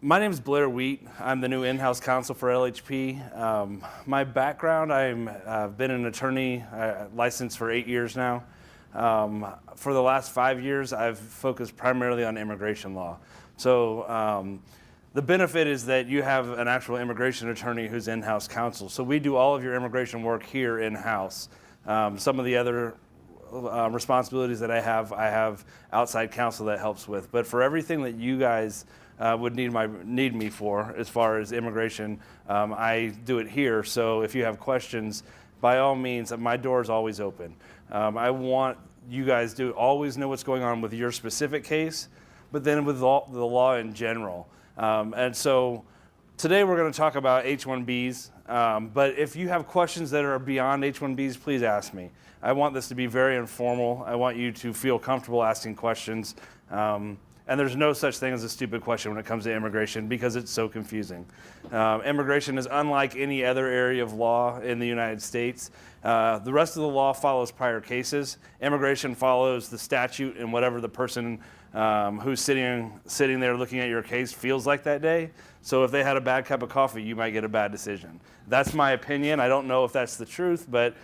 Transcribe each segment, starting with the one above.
My name is Blair Wheat. I'm the new in-house counsel for LHP. My background, I've been an attorney, licensed for 8 years now. For the last 5 years, I've focused primarily on immigration law. So the benefit is that you have an actual immigration attorney who's in-house counsel. So we do all of your immigration work here in-house. Some of the other responsibilities that I have outside counsel that helps with. But for everything that you guys would need me for, as far as immigration, I do it here. So if you have questions, by all means, my door is always open. I want you guys to always know what's going on with your specific case, but then with the law in general. And so today we're going to talk about H1Bs, but if you have questions that are beyond H1Bs, please ask me. I want this to be very informal. I want you to feel comfortable asking questions. And there's no such thing as a stupid question when it comes to immigration because it's so confusing. Immigration is unlike any other area of law in the United States. The rest of the law follows prior cases. Immigration follows the statute and whatever the person who's sitting there looking at your case feels like that day. So if they had a bad cup of coffee, you might get a bad decision. That's my opinion. I don't know if that's the truth, but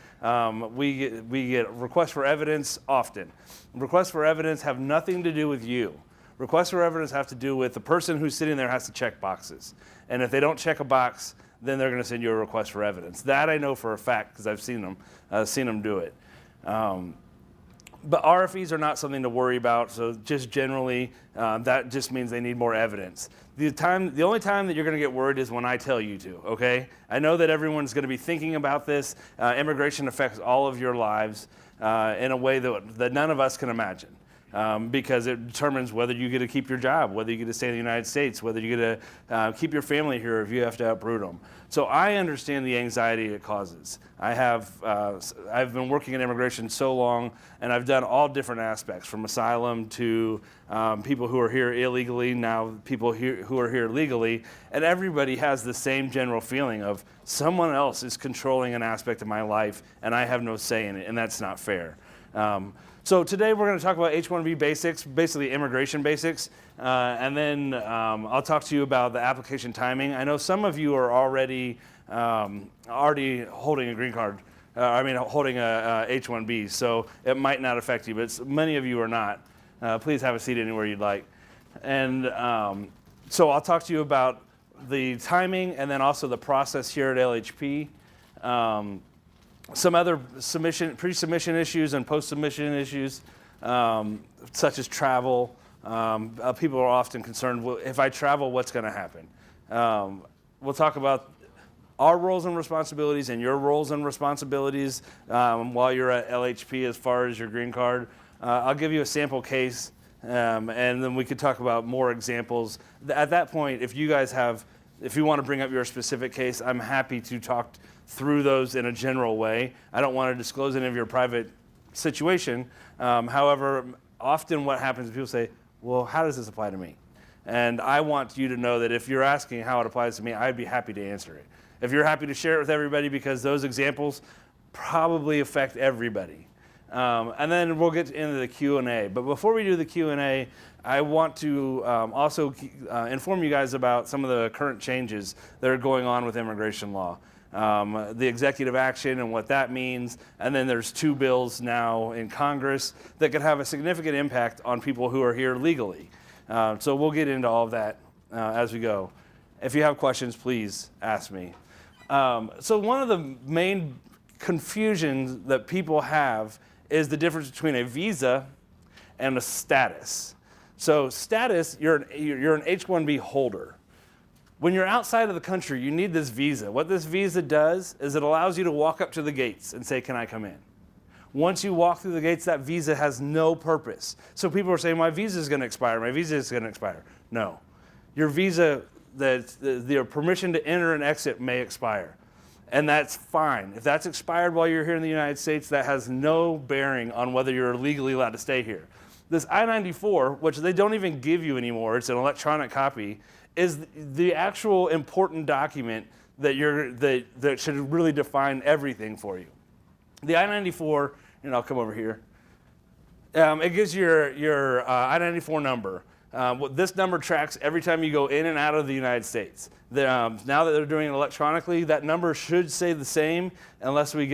we get requests for evidence often. Requests for evidence have nothing to do with you. Requests for evidence have to do with the person who's sitting there has to check boxes. And if they don't check a box, then they're going to send you a request for evidence. That I know for a fact because I've seen them do it. But RFEs are not something to worry about. So just generally, that just means they need more evidence. The only time that you're going to get worried is when I tell you to, okay? I know that everyone's going to be thinking about this. Immigration affects all of your lives in a way that none of us can imagine. Because it determines whether you get to keep your job, whether you get to stay in the United States, whether you get to keep your family here if you have to uproot them. So I understand the anxiety it causes. I've been working in immigration so long, and I've done all different aspects, from asylum to people who are here illegally, now people who are here legally, and everybody has the same general feeling of someone else is controlling an aspect of my life, and I have no say in it, and that's not fair. So today we're going to talk about H1B Basics, basically immigration basics, and then I'll talk to you about the application timing. I know some of you are already holding a green card, holding a H1B, so it might not affect you, but many of you are not. Please have a seat anywhere you'd like. And so I'll talk to you about the timing and then also the process here at LHP. Some other pre-submission issues and post-submission issues, such as travel. People are often concerned, well, if I travel, what's going to happen? We'll talk about our roles and responsibilities and your roles and responsibilities while you're at LHP as far as your green card. I'll give you a sample case, and then we could talk about more examples. At that point, if you want to bring up your specific case, I'm happy to talk through those in a general way. I don't want to disclose any of your private situation. However, often what happens is people say, well, how does this apply to me? And I want you to know that if you're asking how it applies to me, I'd be happy to answer it. If you're happy to share it with everybody, because those examples probably affect everybody. And then we'll get into the Q&A. But before we do the Q&A, I want to also inform you guys about some of the current changes that are going on with immigration law. The executive action and what that means, and then there's 2 bills now in Congress that could have a significant impact on people who are here legally. So we'll get into all of that as we go. If you have questions, please ask me. So one of the main confusions that people have is the difference between a visa and a status. So status, you're an H1B holder. When you're outside of the country, you need this visa. What this visa does is it allows you to walk up to the gates and say, can I come in? Once you walk through the gates, that visa has no purpose. So people are saying, my visa is going to expire, my visa is going to expire. No. Your visa, the permission to enter and exit may expire. And that's fine. If that's expired while you're here in the United States, that has no bearing on whether you're legally allowed to stay here. This I-94, which they don't even give you anymore, it's an electronic copy, is the actual important document that should really define everything for you. The I-94, and I'll come over here. It gives your I-94 number. This number tracks every time you go in and out of the United States. Now that they're doing it electronically, that number should stay the same unless we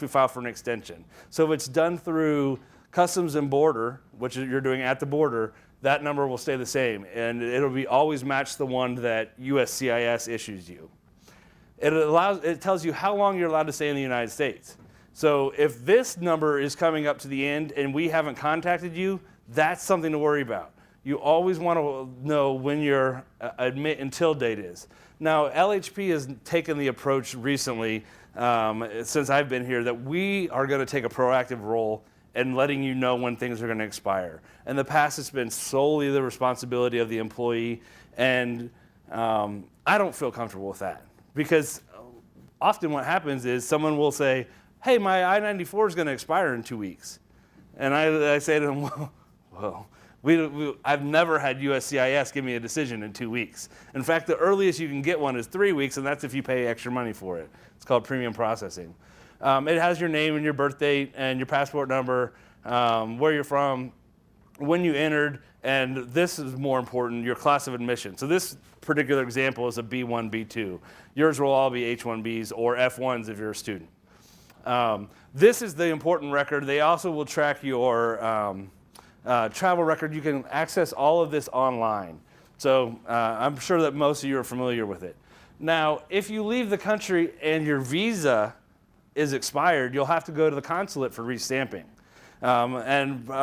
file for an extension. So if it's done through Customs and Border, which you're doing at the border, that number will stay the same, and it'll be always match the one that USCIS issues you. It tells you how long you're allowed to stay in the United States. So if this number is coming up to the end and we haven't contacted you, that's something to worry about. You always want to know when your admit until date is. Now, LHP has taken the approach recently, since I've been here, that we are going to take a proactive role in letting you know when things are going to expire. In the past, it's been solely the responsibility of the employee, and I don't feel comfortable with that. Because often what happens is someone will say, hey, my I-94 is going to expire in 2 weeks. And I say to them, well, I've never had USCIS give me a decision in 2 weeks. In fact, the earliest you can get one is 3 weeks, and that's if you pay extra money for it. It's called premium processing. It has your name and your birth date and your passport number, where you're from, when you entered, and this is more important, your class of admission. So this particular example is a B1, B2. Yours will all be H1Bs or F1s if you're a student. This is the important record. They also will track your travel record. You can access all of this online. So I'm sure that most of you are familiar with it. Now, if you leave the country and your visa is expired, you'll have to go to the consulate for restamping.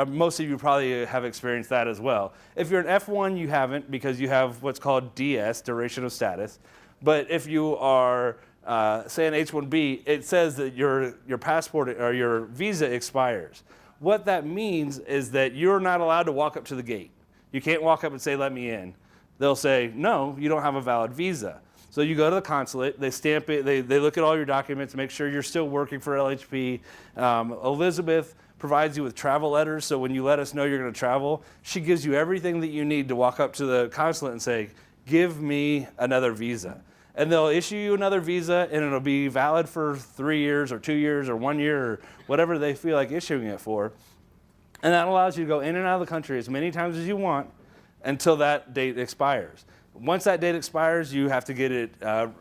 Most of you probably have experienced that as well. If you're an F1, you haven't, because you have what's called DS, duration of status. But if you are, say, an H1B, it says that your passport or your visa expires. What that means is that you're not allowed to walk up to the gate. You can't walk up and say, let me in. They'll say, no, you don't have a valid visa. So you go to the consulate, they stamp it, they look at all your documents, make sure you're still working for LHP. Elizabeth provides you with travel letters, so when you let us know you're going to travel, she gives you everything that you need to walk up to the consulate and say, give me another visa. And they'll issue you another visa, and it'll be valid for 3 years or 2 years or 1 year or whatever they feel like issuing it for. And that allows you to go in and out of the country as many times as you want until that date expires. Once that date expires, you have to get a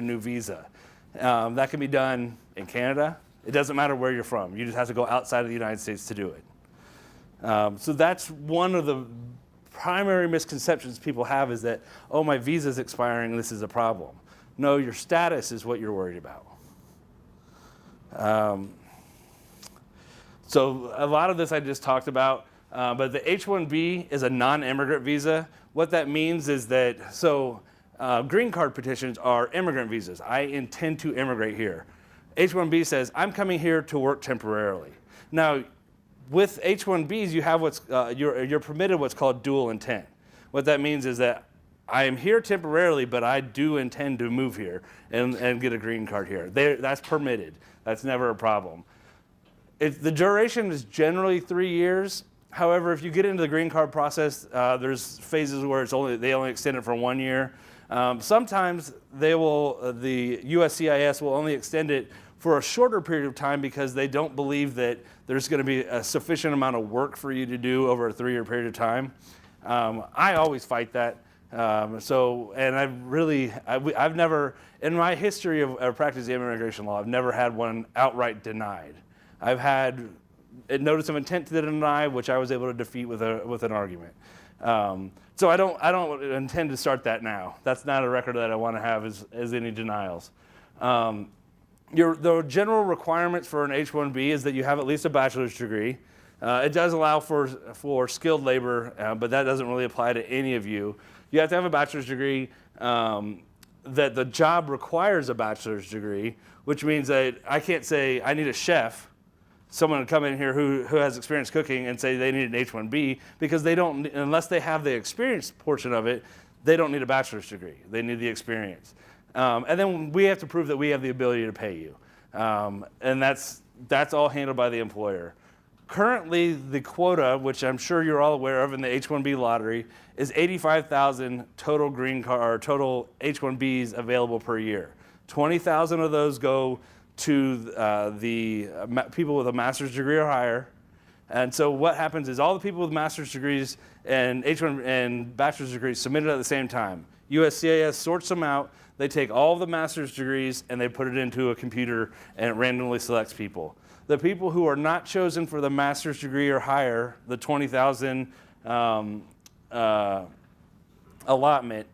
new visa. That can be done in Canada. It doesn't matter where you're from. You just have to go outside of the United States to do it. So that's one of the primary misconceptions people have, is that, oh, my visa's expiring, this is a problem. No, your status is what you're worried about. So a lot of this I just talked about, but the H1B is a non-immigrant visa. What that means is that, green card petitions are immigrant visas. I intend to immigrate here. H1B says, I'm coming here to work temporarily. Now, with H1Bs, you have you're permitted what's called dual intent. What that means is that I am here temporarily, but I do intend to move here and get a green card here. That's permitted. That's never a problem. The duration is generally 3 years. However, if you get into the green card process, there's phases where they only extend it for 1 year. Sometimes the USCIS will only extend it for a shorter period of time because they don't believe that there's going to be a sufficient amount of work for you to do over a 3 year period of time. I always fight that. I've never, in my history of practicing immigration law, I've never had one outright denied. I've had a notice of intent to deny, which I was able to defeat with an argument. So I don't intend to start that now. That's not a record that I want to have as any denials. The general requirements for an H1B is that you have at least a bachelor's degree. It does allow for skilled labor, but that doesn't really apply to any of you. You have to have a bachelor's degree. That the job requires a bachelor's degree, which means that I can't say I need a chef, someone to come in here who has experience cooking, and say they need an H1B, because they don't, unless they have the experience portion of it, they don't need a bachelor's degree. They need the experience. And then we have to prove that we have the ability to pay you. And that's all handled by the employer. Currently, the quota, which I'm sure you're all aware of in the H1B lottery, is 85,000 total green card or total H1Bs available per year. 20,000 of those go to the people with a master's degree or higher, And so what happens is all the people with master's degrees and H1 and bachelor's degrees submitted at the same time. USCIS sorts them out. They take all of the master's degrees and they put it into a computer and it randomly selects people. The people who are not chosen for the master's degree or higher, the 20,000 allotment,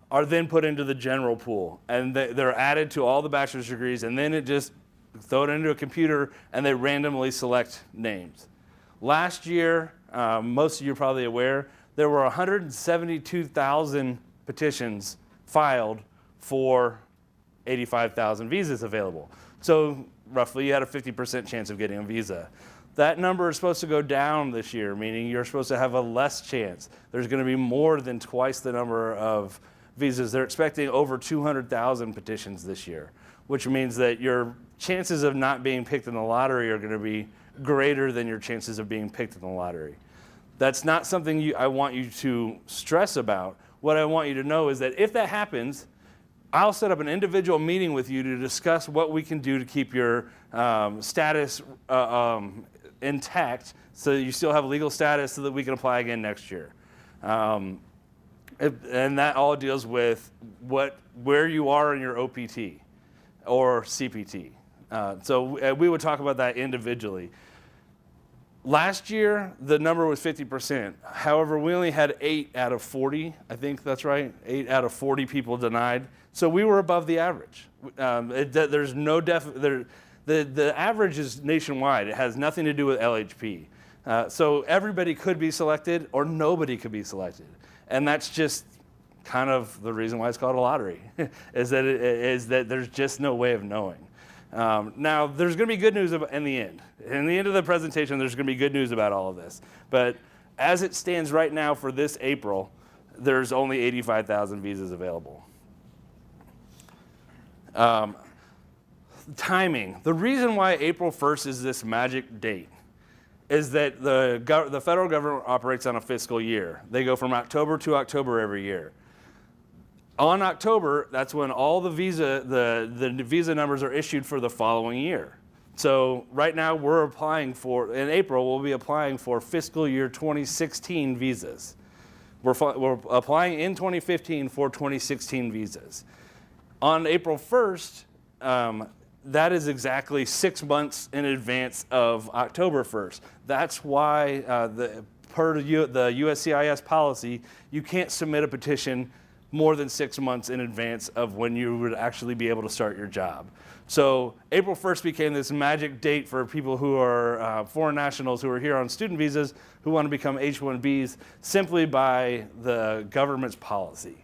are then put into the general pool. And they're added to all the bachelor's degrees, and then it just throw it into a computer and they randomly select names. Last year, most of you are probably aware, there were 172,000 petitions filed for 85,000 visas available. So roughly you had a 50% chance of getting a visa. That number is supposed to go down this year, meaning you're supposed to have a less chance. There's going to be more than twice the number of visas. They're expecting over 200,000 petitions this year, which means that your chances of not being picked in the lottery are going to be greater than your chances of being picked in the lottery. That's not something I want you to stress about. What I want you to know is that if that happens, I'll set up an individual meeting with you to discuss what we can do to keep your status intact so that you still have legal status so that we can apply again next year. And that all deals with where you are in your OPT or CPT. So we would talk about that individually. Last year, the number was 50%. However, we only had 8 out of 40, I think that's right, 8 out of 40 people denied. So we were above the average. There's no the average is nationwide. It has nothing to do with LHP. So everybody could be selected or nobody could be selected. And that's just kind of the reason why it's called a lottery, is that there's just no way of knowing. Now, there's going to be good news in the end. In the end of the presentation, there's going to be good news about all of this. But as it stands right now for this April, there's only 85,000 visas available. Timing. The reason why April 1st is this magic date is that the federal government operates on a fiscal year. They go from October to October every year. On October, that's when all the visa numbers are issued for the following year. So right now we're applying for, in April, we'll be applying for fiscal year 2016 visas. We're applying in 2015 for 2016 visas. On April 1st, that is exactly 6 months in advance of October 1st. That's why per the USCIS policy, you can't submit a petition more than 6 months in advance of when you would actually be able to start your job. So April 1st became this magic date for people who are foreign nationals who are here on student visas who want to become H1Bs simply by the government's policy.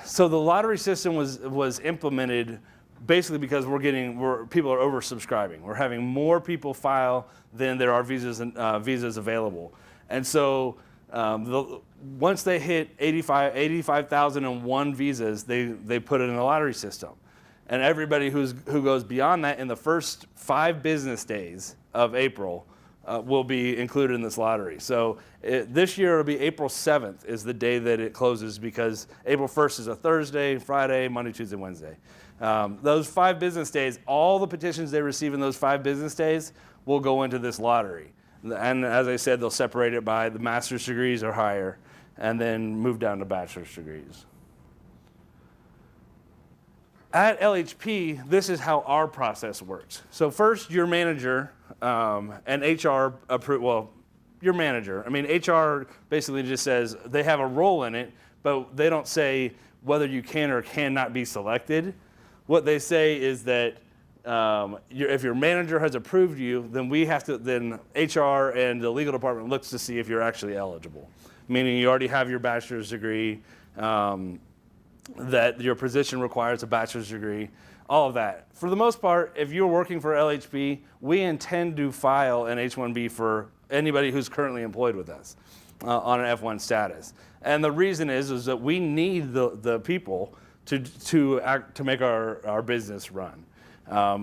So the lottery system was implemented basically because people are oversubscribing. We're having more people file than there are visas available. And so once they hit 85,001 visas, they put it in the lottery system. And everybody who goes beyond that in the first 5 business days of April will be included in this lottery. So this year it'll be April 7th is the day that it closes, because April 1st is a Thursday, Friday, Monday, Tuesday, Wednesday. Those 5 business days, all the petitions they receive in those 5 business days will go into this lottery. And as I said, they'll separate it by the master's degrees or higher, and then move down to bachelor's degrees. At LHP, this is how our process works. So first, your manager and HR your manager. I mean, HR basically just says they have a role in it, but they don't say whether you can or cannot be selected. What they say is that if your manager has approved you, then then HR and the legal department looks to see if you're actually eligible, meaning you already have your bachelor's degree, that your position requires a bachelor's degree, all of that. For the most part, if you're working for LHP, we intend to file an H1B for anybody who's currently employed with us on an F1 status. And the reason is that we need the people to make our business run.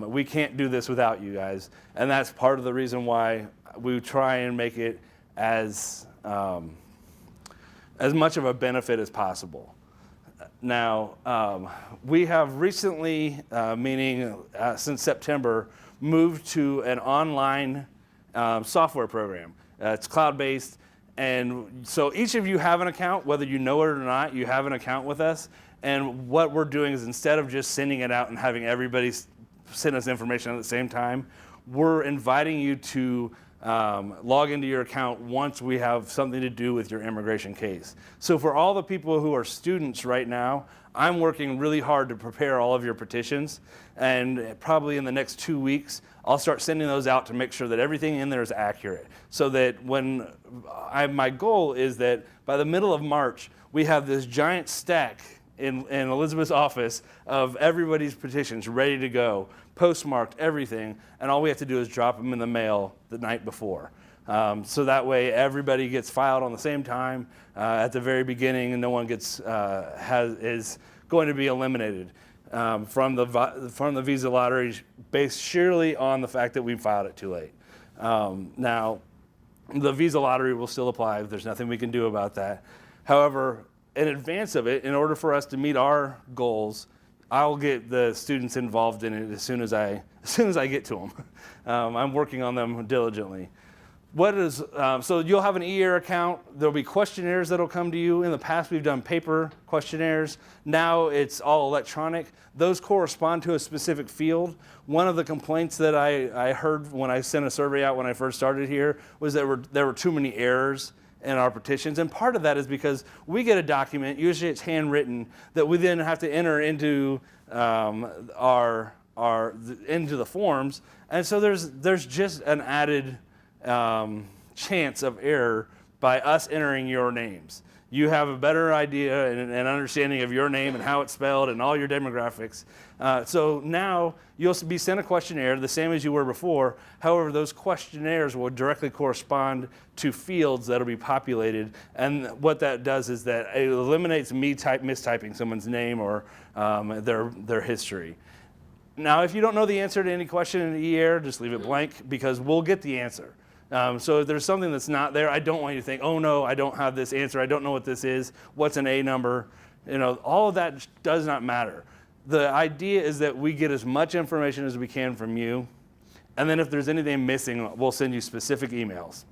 We can't do this without you guys, and that's part of the reason why we try and make it as much of a benefit as possible. Now, we have recently, meaning since September, moved to an online software program. It's cloud-based, and so each of you have an account, whether you know it or not, you have an account with us. And what we're doing is, instead of just sending it out and having everybody send us information at the same time, we're inviting you to log into your account once we have something to do with your immigration case. So for all the people who are students right now, I'm working really hard to prepare all of your petitions, and probably in the next 2 weeks, I'll start sending those out to make sure that everything in there is accurate. So that my goal is that by the middle of March, we have this giant stack in Elizabeth's office of everybody's petitions ready to go, postmarked, everything, and all we have to do is drop them in the mail the night before. So that way everybody gets filed on the same time at the very beginning, and no one is going to be eliminated from the visa lottery based surely on the fact that we filed it too late. Now, the visa lottery will still apply. There's nothing we can do about that. However, in advance of it, in order for us to meet our goals, I'll get the students involved in it as soon as I get to them. I'm working on them diligently. So you'll have an e-air account. There'll be questionnaires that'll come to you. In the past, we've done paper questionnaires. Now it's all electronic. Those correspond to a specific field. One of the complaints that I heard when I sent a survey out when I first started here was that there were too many errors in our petitions, and part of that is because we get a document, usually it's handwritten, that we then have to enter into into the forms, and so there's just an added chance of error by us entering your names. You have a better idea and an understanding of your name and how it's spelled and all your demographics. So now you'll be sent a questionnaire the same as you were before. However, those questionnaires will directly correspond to fields that will be populated. And what that does is that it eliminates me mistyping someone's name or their history. Now, if you don't know the answer to any question in the e-air, just leave it blank because we'll get the answer. So if there's something that's not there, I don't want you to think, oh no, I don't have this answer. I don't know what this is. What's an A number? All of that does not matter. The idea is that we get as much information as we can from you. And then if there's anything missing, we'll send you specific emails.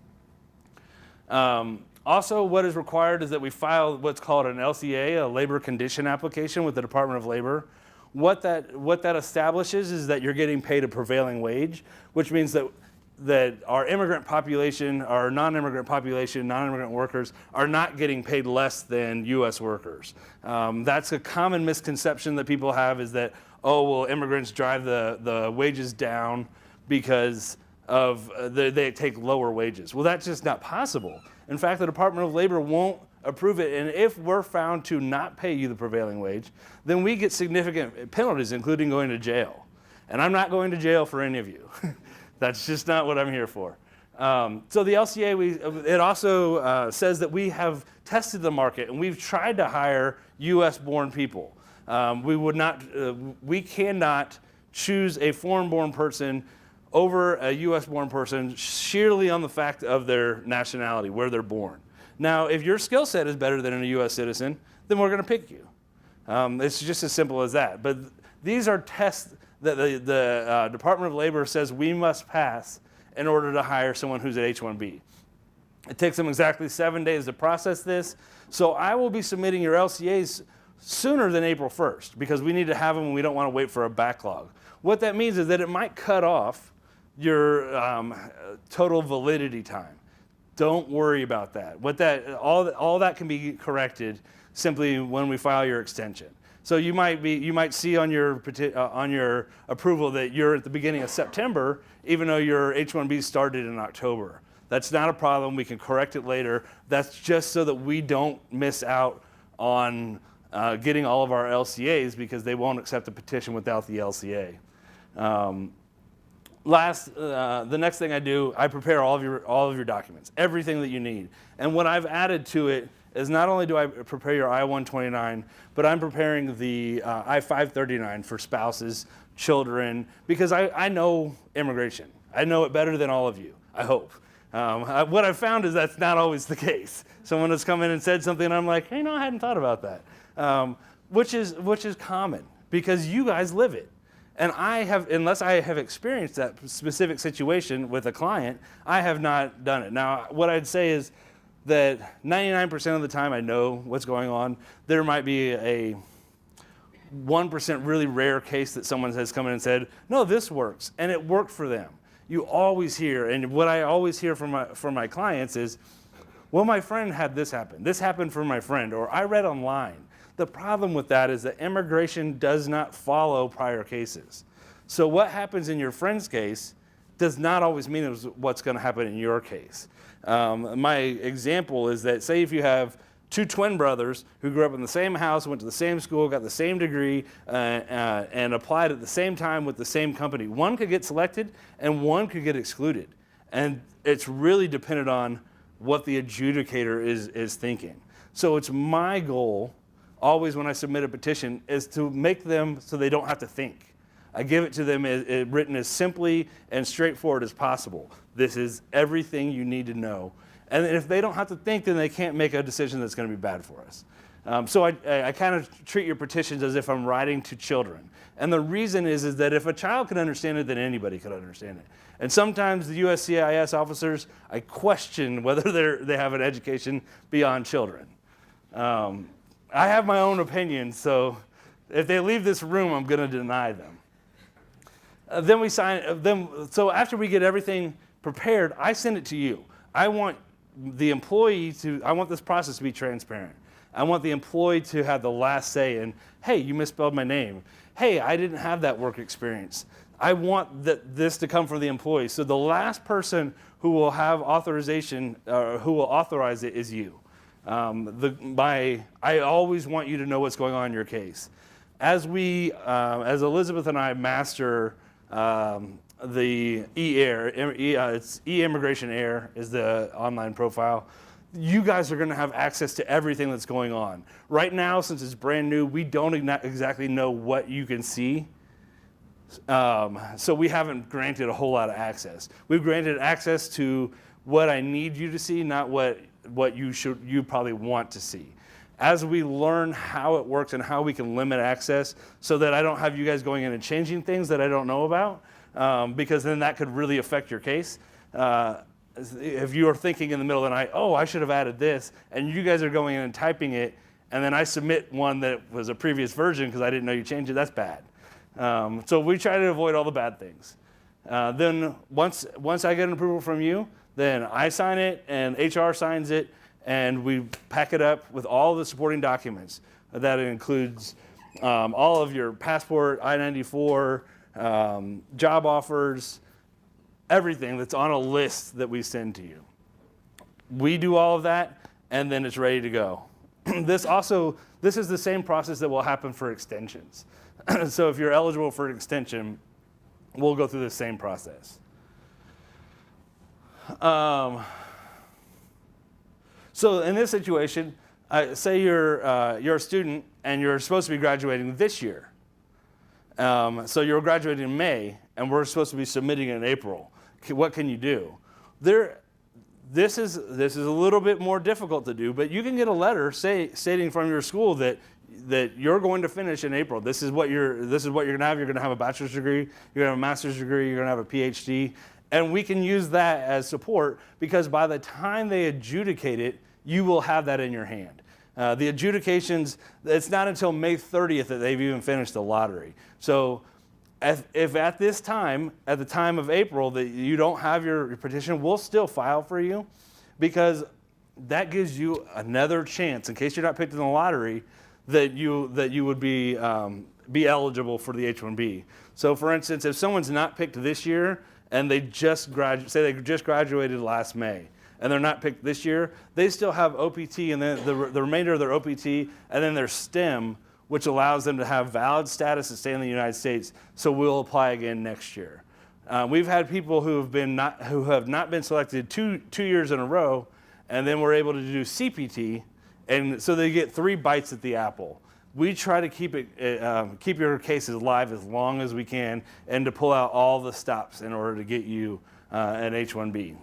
Also, what is required is that we file what's called an LCA, a labor condition application with the Department of Labor. What that establishes is that you're getting paid a prevailing wage, which means that our immigrant population, our non-immigrant population, non-immigrant workers are not getting paid less than U.S. workers. That's a common misconception that people have, is that, oh, well, immigrants drive the wages down because they take lower wages. Well, that's just not possible. In fact, the Department of Labor won't approve it, and if we're found to not pay you the prevailing wage, then we get significant penalties, including going to jail. And I'm not going to jail for any of you. That's just not what I'm here for. So the LCA, it also says that we have tested the market and we've tried to hire U.S.-born people. We cannot choose a foreign-born person over a U.S.-born person sheerly on the fact of their nationality, where they're born. Now, if your skill set is better than a U.S. citizen, then we're going to pick you. It's just as simple as that. But these are tests that the Department of Labor says we must pass in order to hire someone who's at H1B. It takes them exactly 7 days to process this. So I will be submitting your LCAs sooner than April 1st because we need to have them and we don't want to wait for a backlog. What that means is that it might cut off your total validity time. Don't worry about that. All that can be corrected simply when we file your extension. So you might see on your approval that you're at the beginning of September, even though your H1B started in October. That's not a problem. We can correct it later. That's just so that we don't miss out on getting all of our LCAs because they won't accept the petition without the LCA. The next thing I do, I prepare all of your documents, everything that you need. And what I've added to it is not only do I prepare your I-129, but I'm preparing the I-539 for spouses, children, because I know immigration. I know it better than all of you, I hope. What I've found is that's not always the case. Someone has come in and said something, and I'm like, hey, no, I hadn't thought about that. which is common because you guys live it. And unless I have experienced that specific situation with a client, I have not done it. Now, what I'd say is that 99% of the time I know what's going on. There might be a 1% really rare case that someone has come in and said, no, this works, and it worked for them. You always hear, and what I always hear from my clients is, well, my friend had this happen. This happened for my friend, or I read online. The problem with that is that immigration does not follow prior cases. So what happens in your friend's case does not always mean it's what's going to happen in your case. My example is that, say if you have two twin brothers who grew up in the same house, went to the same school, got the same degree, and applied at the same time with the same company. One could get selected and one could get excluded. And it's really dependent on what the adjudicator is thinking. So it's my goal, always when I submit a petition, is to make them so they don't have to think. I give it to them written as simply and straightforward as possible. This is everything you need to know. And if they don't have to think, then they can't make a decision that's going to be bad for us. So I kind of treat your petitions as if I'm writing to children. And the reason is that if a child can understand it, then anybody could understand it. And sometimes the USCIS officers, I question whether they have an education beyond children. I have my own opinion, so if they leave this room, I'm going to deny them. Then we sign them. So after we get everything prepared, I send it to you. I want the employee I want this process to be transparent. I want the employee to have the last say in, hey, you misspelled my name. Hey, I didn't have that work experience. I want this to come from the employee. So the last person who will have authorization, who will authorize it, is you. I always want you to know what's going on in your case. As Elizabeth and I master the e-air, it's e-immigration air is the online profile. You guys are going to have access to everything that's going on. Right now, since it's brand new, we don't exactly know what you can see. So we haven't granted a whole lot of access. We've granted access to what I need you to see, not what you probably want to see. As we learn how it works and how we can limit access so that I don't have you guys going in and changing things that I don't know about, because then that could really affect your case. If you are thinking in the middle of the night, oh, I should have added this, and you guys are going in and typing it, and then I submit one that was a previous version because I didn't know you changed it, that's bad. So we try to avoid all the bad things. Then once I get an approval from you, then I sign it and HR signs it, and we pack it up with all the supporting documents. That includes all of your passport, I-94, job offers, everything that's on a list that we send to you. We do all of that, and then it's ready to go. This is the same process that will happen for extensions. So if you're eligible for an extension, we'll go through the same process. So in this situation, say you're a student and you're supposed to be graduating this year. So you're graduating in May, and we're supposed to be submitting in April. What can you do? This is a little bit more difficult to do, but you can get a letter stating from your school that you're going to finish in April. This is what you're going to have. You're going to have a bachelor's degree. You're going to have a master's degree. You're going to have a PhD. And we can use that as support because by the time they adjudicate it, you will have that in your hand. The adjudications, it's not until May 30th that they've even finished the lottery. So if at this time, at the time of April, that you don't have your petition, we'll still file for you because that gives you another chance, in case you're not picked in the lottery, that you would be eligible for the H1B. So for instance, if someone's not picked this year and they just graduated last May, and they're not picked this year, they still have OPT and then the remainder of their OPT and then their STEM, which allows them to have valid status to stay in the United States, so we'll apply again next year. We've had people who have not been selected two years in a row, and then we're able to do CPT, and so they get 3 bites at the apple. We try to keep your cases live as long as we can, and to pull out all the stops in order to get you an H1B.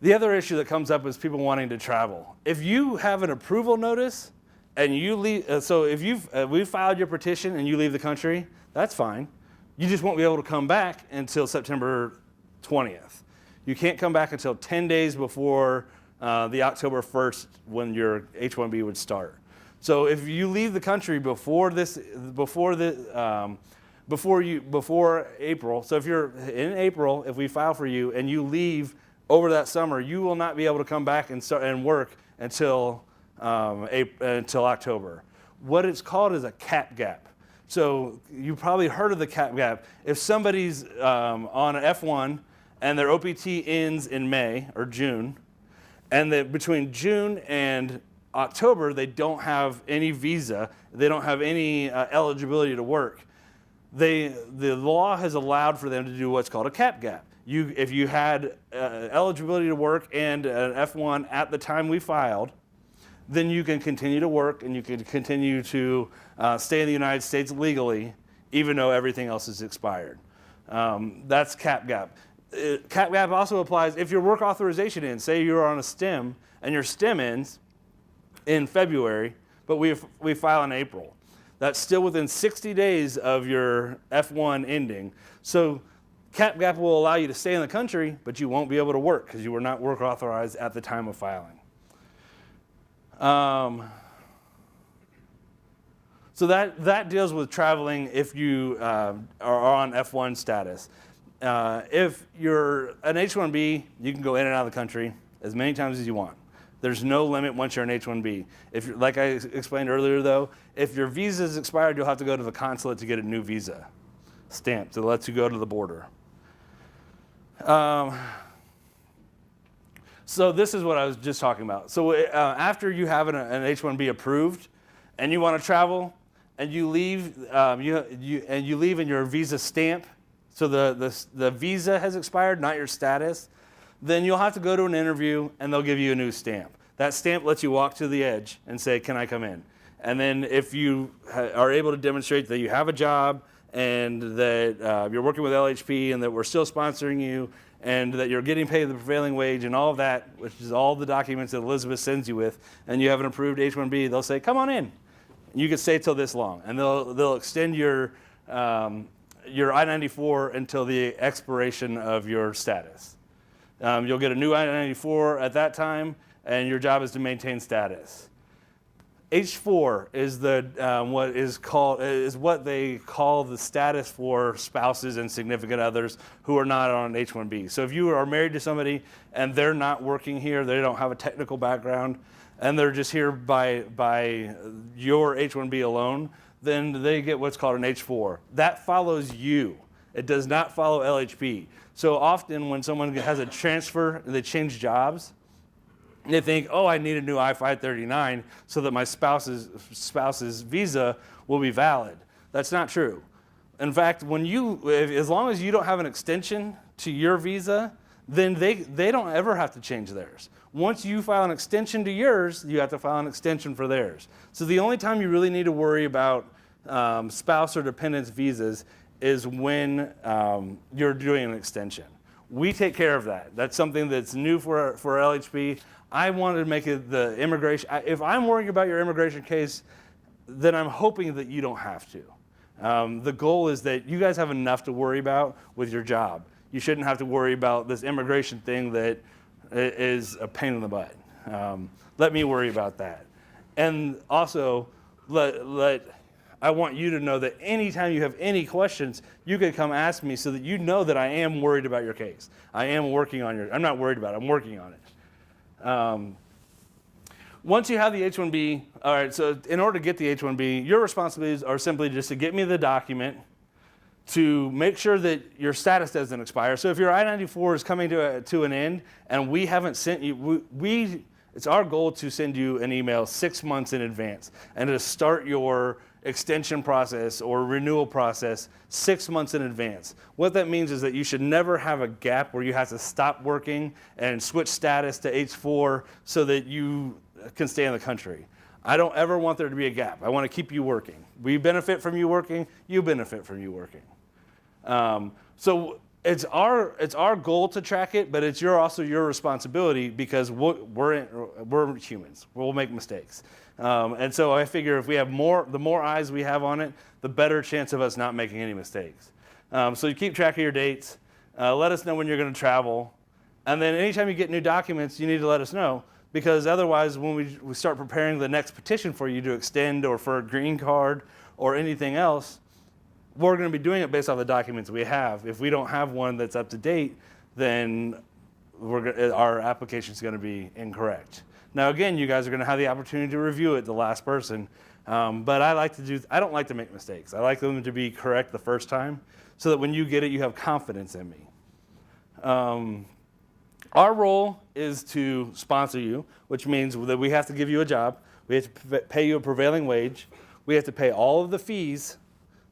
The other issue that comes up is people wanting to travel. If you have an approval notice, and you leave, so if we filed your petition and you leave the country, that's fine. You just won't be able to come back until September 20th. You can't come back until 10 days before the October 1st when your H1B would start. So if you leave the country before April, so if you're in April, if we file for you and you leave over that summer, you will not be able to come back and start and work until October. What it's called is a cap gap. So you probably heard of the cap gap. If somebody's on an F1 and their OPT ends in May or June, and that between June and October they don't have any visa, they don't have any eligibility to work, the law has allowed for them to do what's called a cap gap. If you had eligibility to work and an F1 at the time we filed, then you can continue to work and you can continue to stay in the United States legally, even though everything else is expired. That's cap gap. Cap gap also applies if your work authorization ends. Say you're on a STEM and your STEM ends in February, but we file in April. That's still within 60 days of your F1 ending. So cap gap will allow you to stay in the country, but you won't be able to work because you were not work authorized at the time of filing. So that deals with traveling if you are on F1 status. If you're an H1B, you can go in and out of the country as many times as you want. There's no limit once you're an H1B. Like I explained earlier though, if your visa is expired, you'll have to go to the consulate to get a new visa stamped that lets you go to the border. So this is what I was just talking about. So after you have an H1B approved and you want to travel and you leave, you leave in your visa stamp, so the visa has expired, not your status, then you'll have to go to an interview and they'll give you a new stamp. That stamp lets you walk to the edge and say, can I come in? And then if you are able to demonstrate that you have a job and that you're working with LHP and that we're still sponsoring you and that you're getting paid the prevailing wage and all of that, which is all the documents that Elizabeth sends you with, and you have an approved H1B, they'll say, come on in. You can stay till this long. And they'll extend your I-94 until the expiration of your status. You'll get a new I-94 at that time, and your job is to maintain status. H4 is what they call the status for spouses and significant others who are not on an H1B. So if you are married to somebody and they're not working here, they don't have a technical background, and they're just here by your H1B alone, then they get what's called an H4. That follows you. It does not follow LHP. So often when someone has a transfer, they change jobs, they think, oh, I need a new I-539 so that my spouse's visa will be valid. That's not true. In fact, as long as you don't have an extension to your visa, then they don't ever have to change theirs. Once you file an extension to yours, you have to file an extension for theirs. So the only time you really need to worry about spouse or dependents visas is when you're doing an extension. We take care of that. That's something that's new for LHP. I wanted to make it the immigration. If I'm worrying about your immigration case, then I'm hoping that you don't have to. The goal is that you guys have enough to worry about with your job. You shouldn't have to worry about this immigration thing that is a pain in the butt. Let me worry about that. And also, I want you to know that anytime you have any questions, you can come ask me so that you know that I am worried about your case. I am working on I'm not worried about it, I'm working on it. Once you have the H1B, all right, so in order to get the H1B, your responsibilities are simply just to get me the document, to make sure that your status doesn't expire. So if your I-94 is coming to an end and we haven't sent you, it's our goal to send you an email 6 months in advance and to start your extension process or renewal process 6 months in advance. What that means is that you should never have a gap where you have to stop working and switch status to H4 so that you can stay in the country. I don't ever want there to be a gap. I want to keep you working. We benefit from you working, you benefit from you working. So it's our goal to track it, but it's also your responsibility because we're humans. We'll make mistakes. And so I figure if we have the more eyes we have on it, the better chance of us not making any mistakes. So you keep track of your dates. Let us know when you're going to travel. And then anytime you get new documents, you need to let us know, because otherwise when we start preparing the next petition for you to extend or for a green card or anything else, we're going to be doing it based off the documents we have. If we don't have one that's up to date, then our application is going to be incorrect. Now again, you guys are going to have the opportunity to review it, the last person, but I don't like to make mistakes. I like them to be correct the first time, so that when you get it, you have confidence in me. Our role is to sponsor you, which means that we have to give you a job. We have to pay you a prevailing wage. We have to pay all of the fees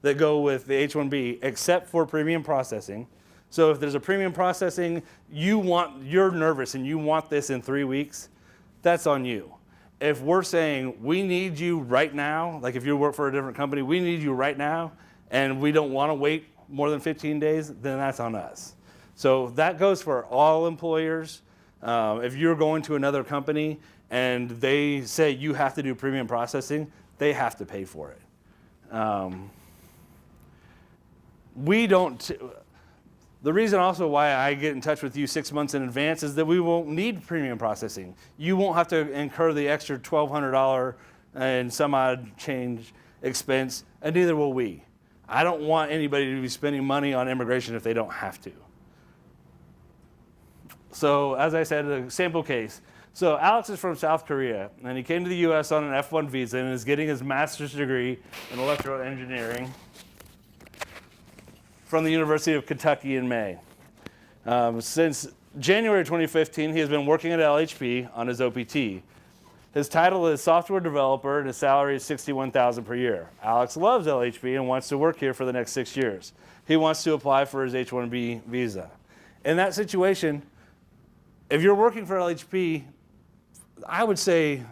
that go with the H1B, except for premium processing. So if there's a premium processing, you're nervous and you want this in 3 weeks, that's on you. If we're saying we need you right now, like if you work for a different company, we need you right now, and we don't want to wait more than 15 days, then that's on us. So that goes for all employers. If you're going to another company and they say you have to do premium processing, they have to pay for it. The reason also why I get in touch with you 6 months in advance is that we won't need premium processing. You won't have to incur the extra $1,200 and some odd change expense, and neither will we. I don't want anybody to be spending money on immigration if they don't have to. So as I said, a sample case. So Alex is from South Korea, and he came to the US on an F1 visa and is getting his master's degree in electrical engineering from the University of Kentucky in May. Since January 2015, he has been working at LHP on his OPT. His title is software developer, and his salary is $61,000 per year. Alex loves LHP and wants to work here for the next 6 years. He wants to apply for his H1B visa. In that situation, if you're working for LHP, I would say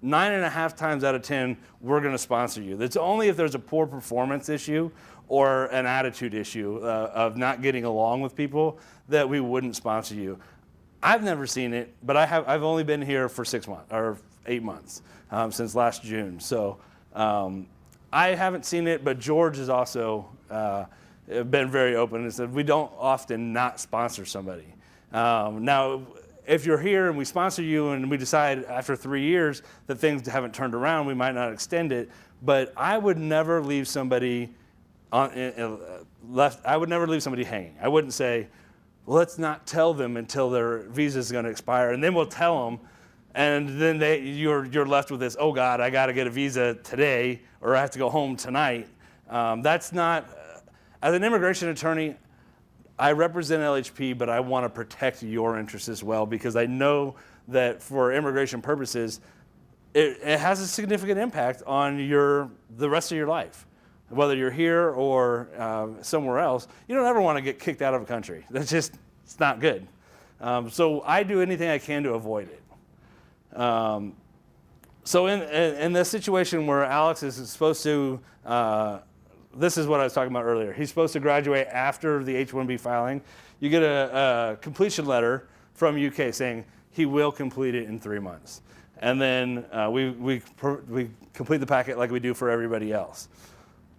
9.5 times out of 10, we're going to sponsor you. That's only if there's a poor performance issue or an attitude issue of not getting along with people that we wouldn't sponsor you. I've never seen it, but I've only been here for 6 months or 8 months since last June. So I haven't seen it, but George has also been very open and said we don't often not sponsor somebody. Now, if you're here and we sponsor you and we decide after 3 years that things haven't turned around, we might not extend it. But I would never leave somebody I would never leave somebody hanging. I wouldn't say, well, let's not tell them until their visa is going to expire, and then we'll tell them, and then you're left with this. Oh God, I got to get a visa today, or I have to go home tonight. That's not. As an immigration attorney, I represent LHP, but I want to protect your interests as well, because I know that for immigration purposes, it has a significant impact on the rest of your life. Whether you're here or somewhere else, you don't ever want to get kicked out of a country. It's not good. So I do anything I can to avoid it. So in the situation where Alex is supposed to, this is what I was talking about earlier. He's supposed to graduate after the H1B filing. You get a completion letter from UK saying he will complete it in 3 months. And then we complete the packet like we do for everybody else.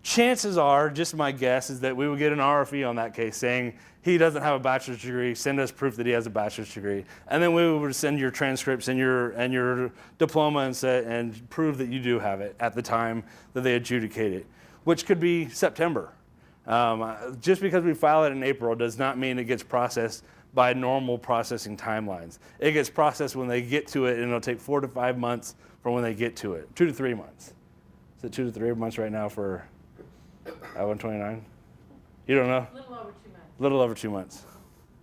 Chances are, just my guess, is that we would get an RFE on that case saying he doesn't have a bachelor's degree, send us proof that he has a bachelor's degree. And then we would send your transcripts and your diploma and prove that you do have it at the time that they adjudicate it, which could be September. Just because we file it in April does not mean it gets processed by normal processing timelines. It gets processed when they get to it, and it'll take 4 to 5 months from when they get to it. 2 to 3 months. Is it 2 to 3 months right now for I-129? You don't know? A little over 2 months. A little over 2 months.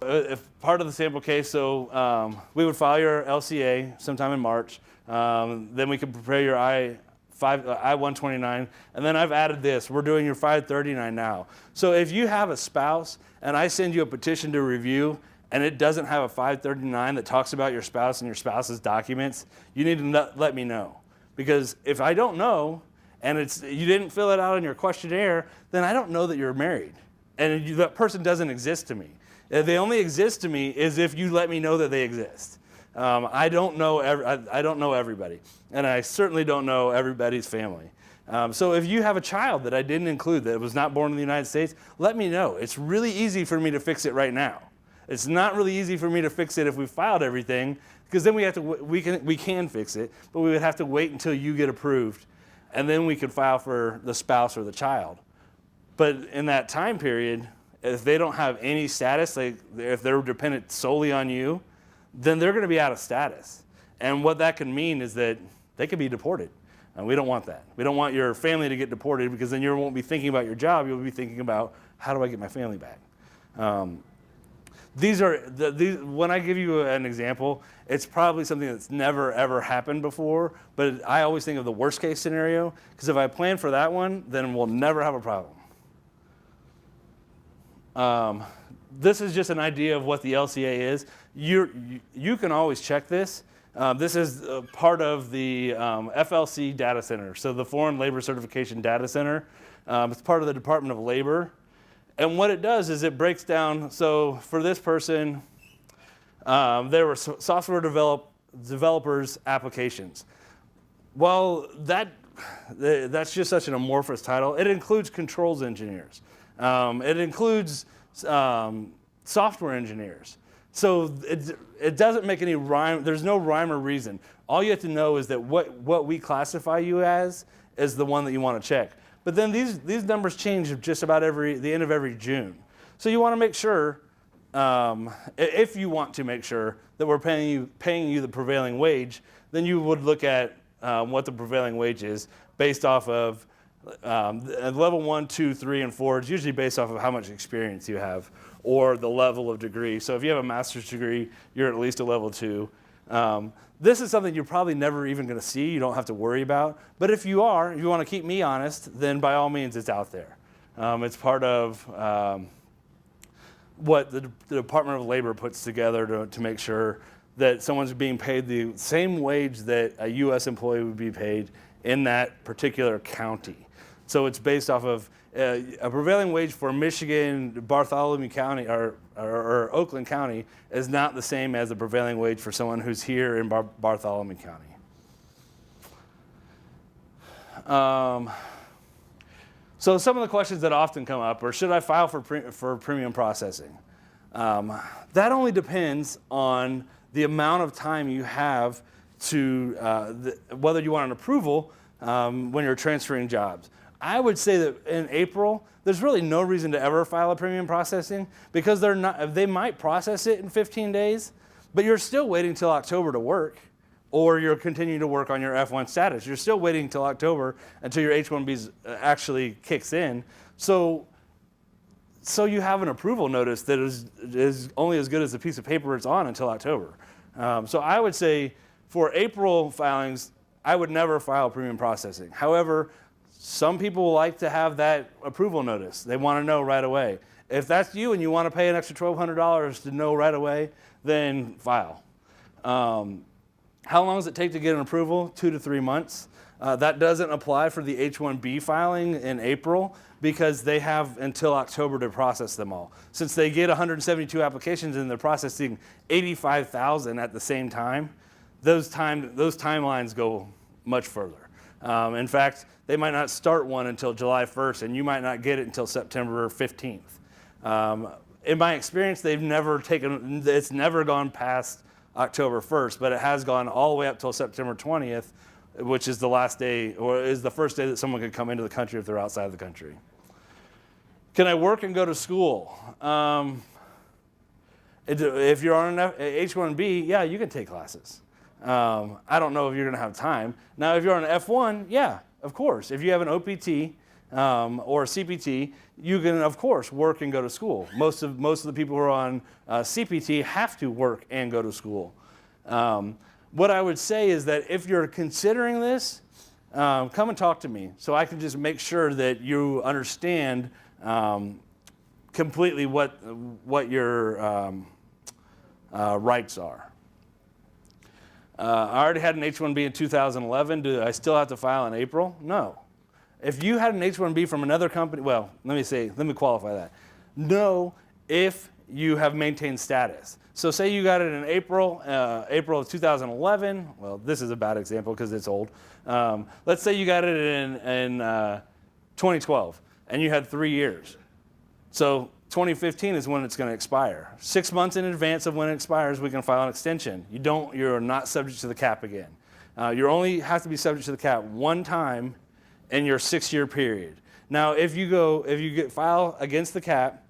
If part of the sample case, so we would file your LCA sometime in March. Then we could prepare your I-129. And then I've added this. We're doing your 539 now. So if you have a spouse and I send you a petition to review and it doesn't have a 539 that talks about your spouse and your spouse's documents, you need to let me know. Because if I don't know, and you didn't fill it out in your questionnaire, then I don't know that you're married. and that person doesn't exist to me. They only exist to me is if you let me know that they exist. I don't know everybody, and I certainly don't know everybody's family. So if you have a child that I didn't include that was not born in the United States, let me know. It's really easy for me to fix it right now. It's not really easy for me to fix it if we filed everything, because then we can fix it, but we would have to wait until you get approved, and then we could file for the spouse or the child. But in that time period, if they don't have any status, like if they're dependent solely on you, then they're going to be out of status. And what that can mean is that they could be deported. And we don't want that. We don't want your family to get deported, because then you won't be thinking about your job. You'll be thinking about, how do I get my family back? When I give you an example, it's probably something that's never, ever happened before. But I always think of the worst case scenario, because if I plan for that one, then we'll never have a problem. This is just an idea of what the LCA is. You can always check this. This is part of the FLC data center, so the Foreign Labor Certification Data Center. It's part of the Department of Labor. And what it does is it breaks down, so for this person, there were software developers applications. Well, that's just such an amorphous title. It includes controls engineers. It includes software engineers. So it doesn't make any rhyme. There's no rhyme or reason. All you have to know is that what we classify you as is the one that you want to check. But then these numbers change just about the end of every June. So you want to make sure, if you want to make sure that we're paying you the prevailing wage, then you would look at what the prevailing wage is based off of level 1, 2, 3, and 4. It's usually based off of how much experience you have or the level of degree. So if you have a master's degree, you're at least a level 2. This is something you're probably never even going to see. You don't have to worry about. But if you want to keep me honest, then by all means, it's out there. It's part of what the Department of Labor puts together to make sure that someone's being paid the same wage that a U.S. employee would be paid in that particular county. So it's based off of a prevailing wage for Michigan, Bartholomew County, or Oakland County is not the same as the prevailing wage for someone who's here in Bartholomew County. So some of the questions that often come up are, should I file for premium processing? That only depends on the amount of time you have to whether you want an approval when you're transferring jobs. I would say that in April, there's really no reason to ever file a premium processing, because they might process it in 15 days, but you're still waiting till October to work, or you're continuing to work on your F1 status. You're still waiting till October until your H1B actually kicks in. So you have an approval notice that is only as good as the piece of paper it's on until October. So I would say for April filings, I would never file premium processing. However, some people like to have that approval notice. They want to know right away. If that's you and you want to pay an extra $1,200 to know right away, then file. How long does it take to get an approval? 2 to 3 months. That doesn't apply for the H1B filing in April, because they have until October to process them all. Since they get 172 applications and they're processing 85,000 at the same time, those timelines go much further. In fact, they might not start one until July 1st, and you might not get it until September 15th. In my experience, it's never gone past October 1st, but it has gone all the way up till September 20th, which is the last day, or is the first day that someone could come into the country if they're outside of the country. Can I work and go to school? If you're on an H1B, yeah, you can take classes. I don't know if you're going to have time. Now, if you're on an F1, yeah, of course. If you have an OPT or a CPT, you can, of course, work and go to school. Most of the people who are on CPT have to work and go to school. What I would say is that if you're considering this, come and talk to me so I can just make sure that you understand completely what your rights are. I already had an H1B in 2011. Do I still have to file in April? No. If you had an H1B from another company, well, let me qualify that. No, if you have maintained status. So say you got it in April of 2011. Well, this is a bad example because it's old. Let's say you got it in 2012 and you had 3 years. So 2015 is when it's going to expire. 6 months in advance of when it expires, we can file an extension. You're not subject to the cap again. You only have to be subject to the cap one time in your 6-year period. Now, if you file against the cap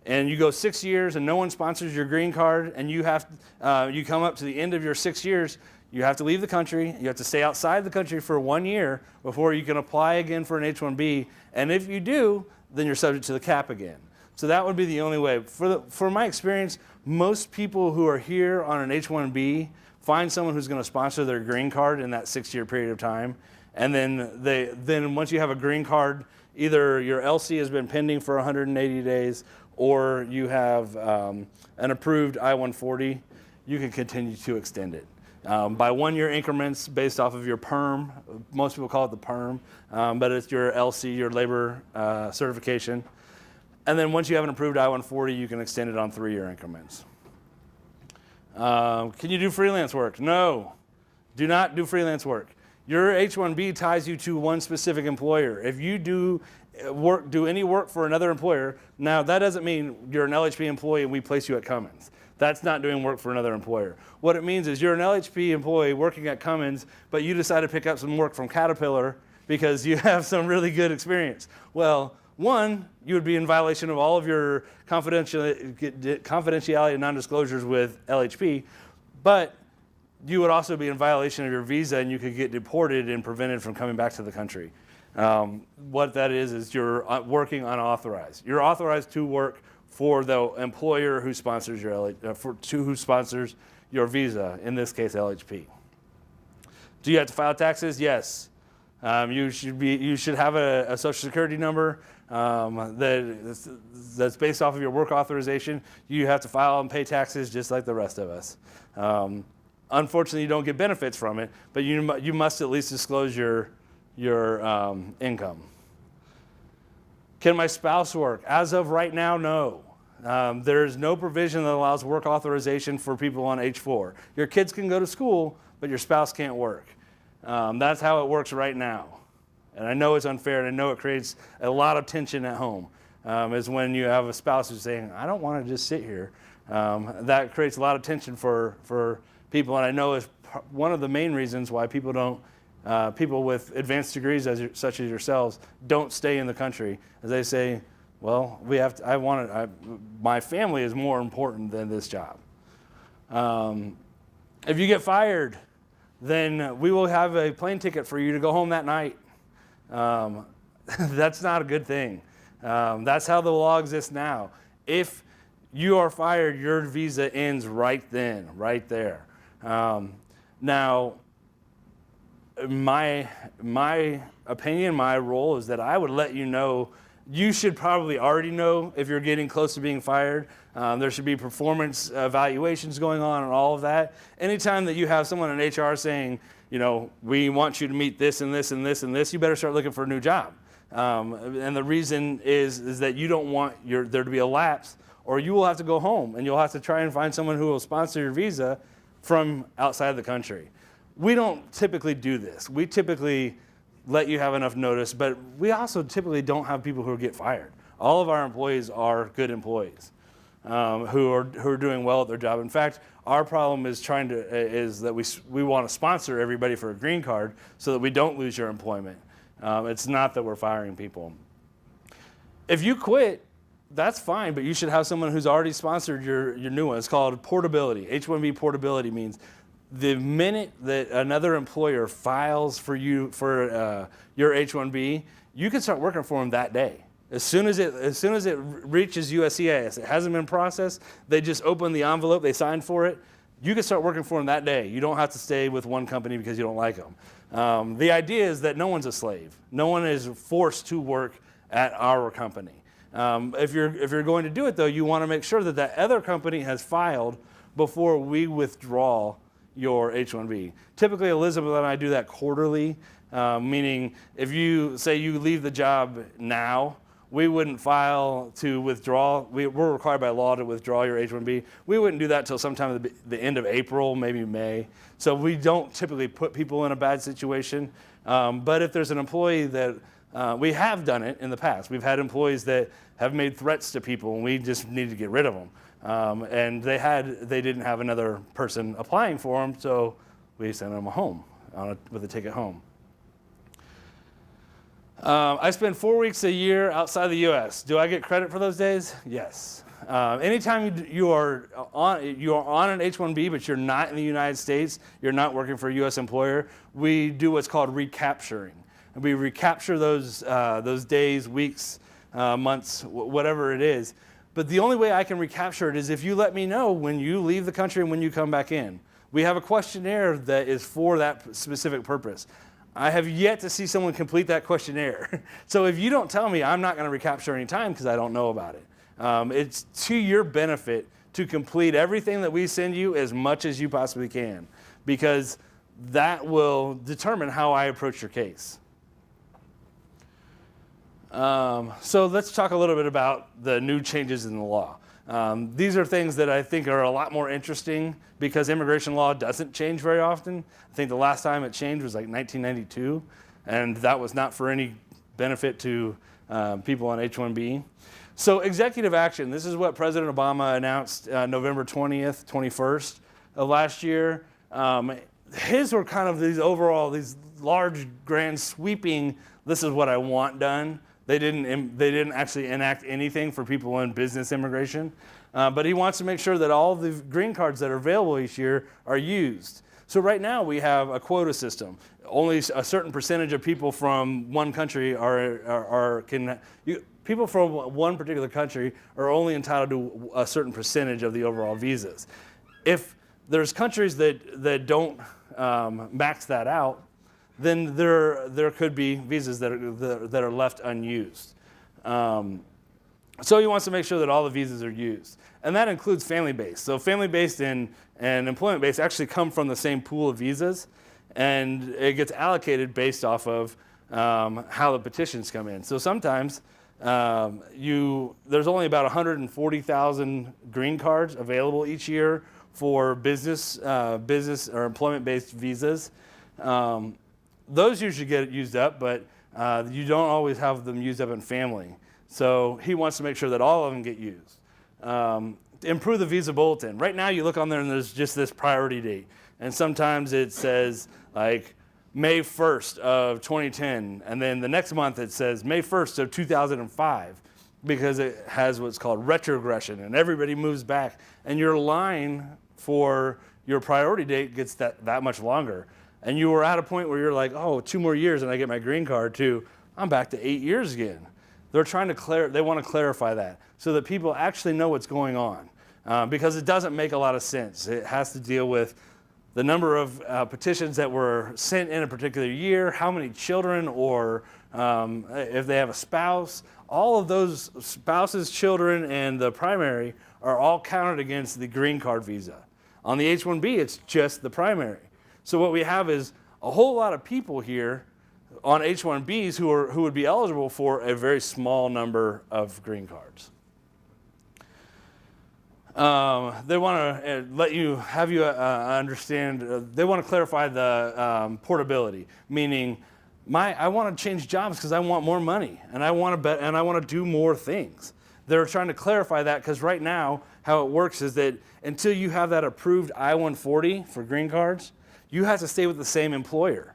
and you go 6 years and no one sponsors your green card and you come up to the end of your 6 years, you have to leave the country. You have to stay outside the country for 1 year before you can apply again for an H1B. And if you do, then you're subject to the cap again. So that would be the only way. For my experience, most people who are here on an H1B find someone who's going to sponsor their green card in that 6-year period of time. And then once you have a green card, either your LC has been pending for 180 days or you have an approved I-140, you can continue to extend it. By 1-year increments based off of your PERM. Most people call it the PERM, but it's your LC, your labor certification. And then once you have an approved I-140, you can extend it on 3-year increments. Can you do freelance work? No, do not do freelance work. Your H1B ties you to one specific employer. If you do any work for another employer, now that doesn't mean you're an LHP employee and we place you at Cummins. That's not doing work for another employer. What it means is you're an LHP employee working at Cummins, but you decide to pick up some work from Caterpillar because you have some really good experience. Well, one, you would be in violation of all of your confidentiality and non-disclosures with LHP, but you would also be in violation of your visa and you could get deported and prevented from coming back to the country. What that is you're working unauthorized. You're authorized to work for the employer who sponsors who sponsors your visa, in this case LHP. Do you have to file taxes? Yes. You should have a Social Security number that's based off of your work authorization. You have to file and pay taxes just like the rest of us. Unfortunately, you don't get benefits from it, but you must at least disclose your income. Can my spouse work? As of right now, no. There's no provision that allows work authorization for people on H4. Your kids can go to school, but your spouse can't work. That's how it works right now. And I know it's unfair, and I know it creates a lot of tension at home, is when you have a spouse who's saying, I don't want to just sit here. That creates a lot of tension for people, and I know it's one of the main reasons why people with advanced degrees such as yourselves don't stay in the country, as they say, well, my family is more important than this job. If you get fired, then we will have a plane ticket for you to go home that night. That's not a good thing. That's how the law exists now. If you are fired, your visa ends right then, right there. Now, my opinion, my role is that I would let you know. You should probably already know if you're getting close to being fired. There should be performance evaluations going on and all of that. Anytime that you have someone in HR saying, we want you to meet this and this and this and this, you better start looking for a new job. And the reason is that you don't want there to be a lapse, or you will have to go home and you'll have to try and find someone who will sponsor your visa from outside the country. We don't typically do this. We typically let you have enough notice, but we also typically don't have people who get fired. All of our employees are good employees who are doing well at their job. In fact, our problem is that we want to sponsor everybody for a green card so that we don't lose your employment. It's not that we're firing people. If you quit, that's fine, but you should have someone who's already sponsored your new one. It's called portability. H1B portability means the minute that another employer files for you for your H1B, you can start working for them that day. As soon as it reaches USCIS, it hasn't been processed. They just open the envelope, they sign for it. You can start working for them that day. You don't have to stay with one company because you don't like them. The idea is that no one's a slave. No one is forced to work at our company. If you're going to do it though, you want to make sure that that other company has filed before we withdraw your H1B. Typically, Elizabeth and I do that quarterly, meaning if you say you leave the job now, we wouldn't file to withdraw. We're required by law to withdraw your H1B. We wouldn't do that until sometime at the end of April, maybe May. So we don't typically put people in a bad situation. But if there's an employee that, we have done it in the past. We've had employees that have made threats to people and we just need to get rid of them. And they didn't have another person applying for them, so we sent them home with a ticket home. I spend 4 weeks a year outside the U.S. Do I get credit for those days? Yes. Anytime you are on an H1B, but you're not in the United States, you're not working for a U.S. employer, we do what's called recapturing. And we recapture those days, weeks, months, whatever it is. But the only way I can recapture it is if you let me know when you leave the country and when you come back in. We have a questionnaire that is for that specific purpose. I have yet to see someone complete that questionnaire. So if you don't tell me, I'm not going to recapture any time because I don't know about it. It's to your benefit to complete everything that we send you as much as you possibly can, because that will determine how I approach your case. So let's talk a little bit about the new changes in the law. These are things that I think are a lot more interesting because immigration law doesn't change very often. I think the last time it changed was like 1992, and that was not for any benefit to people on H1B. So executive action, this is what President Obama announced November 20th, 21st of last year. His were kind of these large, grand, sweeping, this is what I want done. They didn't actually enact anything for people in business immigration, but he wants to make sure that all the green cards that are available each year are used. So right now we have a quota system. Only a certain percentage of people from one country people from one particular country are only entitled to a certain percentage of the overall visas. If there's countries that don't max that out, then there could be visas that are left unused. So he wants to make sure that all the visas are used. And that includes family-based. So family-based and employment-based actually come from the same pool of visas, and it gets allocated based off of how the petitions come in. So sometimes there's only about 140,000 green cards available each year for business or employment-based visas. Those usually get used up, but you don't always have them used up in family. So he wants to make sure that all of them get used. Improve the visa bulletin. Right now you look on there and there's just this priority date. And sometimes it says like May 1st of 2010. And then the next month it says May 1st of 2005 because it has what's called retrogression and everybody moves back. And your line for your priority date gets that much longer. And you were at a point where you're like, oh, 2 more years and I get my green card too. I'm back to 8 years again. They're trying to they want to clarify that so that people actually know what's going on because it doesn't make a lot of sense. It has to deal with the number of petitions that were sent in a particular year, how many children, or if they have a spouse. All of those spouses, children, and the primary are all counted against the green card visa. On the H1B, it's just the primary. So what we have is a whole lot of people here on H1Bs who would be eligible for a very small number of green cards. They want to have you understand. They want to clarify the portability, meaning I want to change jobs because I want more money and I want to do more things. They're trying to clarify that because right now how it works is that until you have that approved I-140 for green cards, you have to stay with the same employer.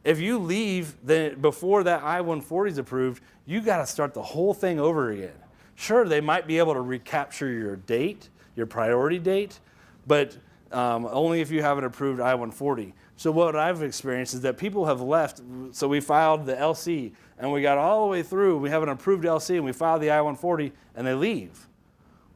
If you leave before that I-140 is approved, you got to start the whole thing over again. Sure, they might be able to recapture your date, your priority date, but only if you have an approved I-140. So what I've experienced is that people have left. So we filed the LC, and we got all the way through. We have an approved LC, and we filed the I-140, and they leave.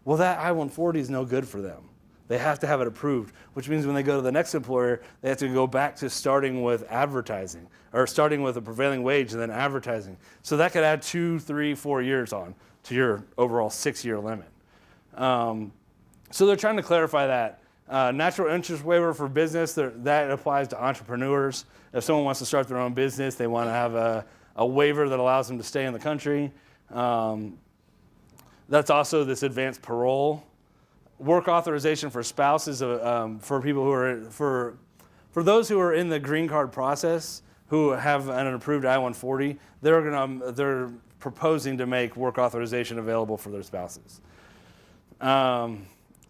Well, that I-140 is no good for them. They have to have it approved, which means when they go to the next employer, they have to go back to starting with advertising or starting with a prevailing wage and then advertising. So that could add 2, 3, 4 years on to your overall 6-year limit. So they're trying to clarify that. Natural interest waiver for business, that applies to entrepreneurs. If someone wants to start their own business, they want to have a waiver that allows them to stay in the country. That's also this advanced parole. Work authorization for spouses, for people who are, for those who are in the green card process, who have an approved I-140, they're proposing to make work authorization available for their spouses.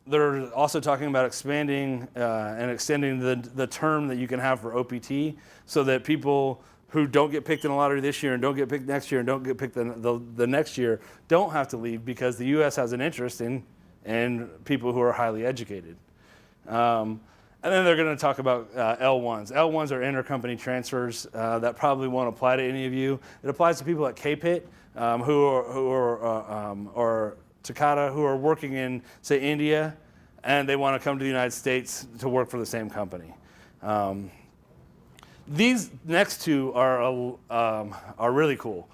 They're also talking about expanding and extending the term that you can have for OPT, so that people who don't get picked in a lottery this year and don't get picked next year and don't get picked the next year don't have to leave, because the U.S. has an interest in people who are highly educated. And then they're going to talk about L1s. L1s are intercompany transfers that probably won't apply to any of you. It applies to people at KPIT or Takata who are working in, say, India, and they want to come to the United States to work for the same company. These next two are really cool.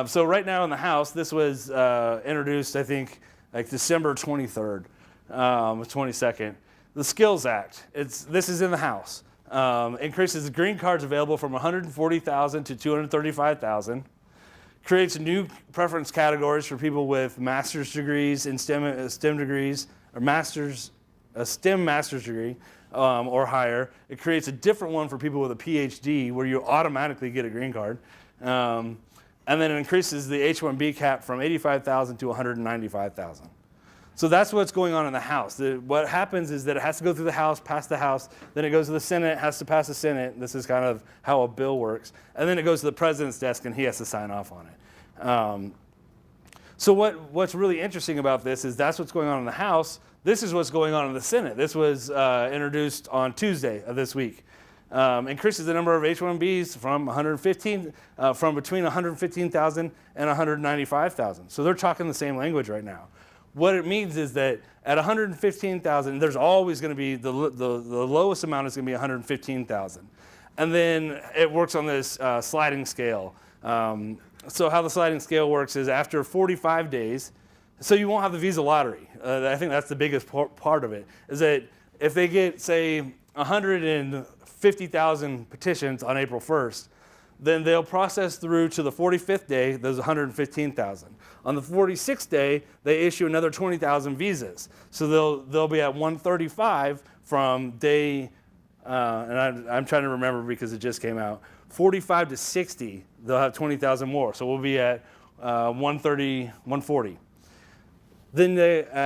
So right now in the House, this was introduced, I think, like December 23rd, 22nd. The Skills Act, this is in the House. Increases the green cards available from 140,000 to 235,000. Creates new preference categories for people with master's degrees in STEM degrees, or a STEM master's degree or higher. It creates a different one for people with a PhD, where you automatically get a green card. And then it increases the H1B cap from 85,000 to 195,000. So that's what's going on in the House. What happens is that it has to go through the House, pass the House, then it goes to the Senate, has to pass the Senate. This is kind of how a bill works. And then it goes to the President's desk, and he has to sign off on it. So what's really interesting about this is that's what's going on in the House. This is what's going on in the Senate. This was introduced on Tuesday of this week. Increases the number of H1Bs from between 115,000 and 195,000. So they're talking the same language right now. What it means is that at 115,000, there's always going to be the lowest amount is going to be 115,000, and then it works on this sliding scale. So how the sliding scale works is after 45 days, so you won't have the visa lottery. I think that's the biggest part of it, is that if they get, say, 150,000 petitions on April 1st, then they'll process through to the 45th day, those 115,000. On the 46th day, they issue another 20,000 visas. So they'll be at 135 from day, and I'm trying to remember because it just came out, 45 to 60, they'll have 20,000 more. So we'll be at 130, 140. Then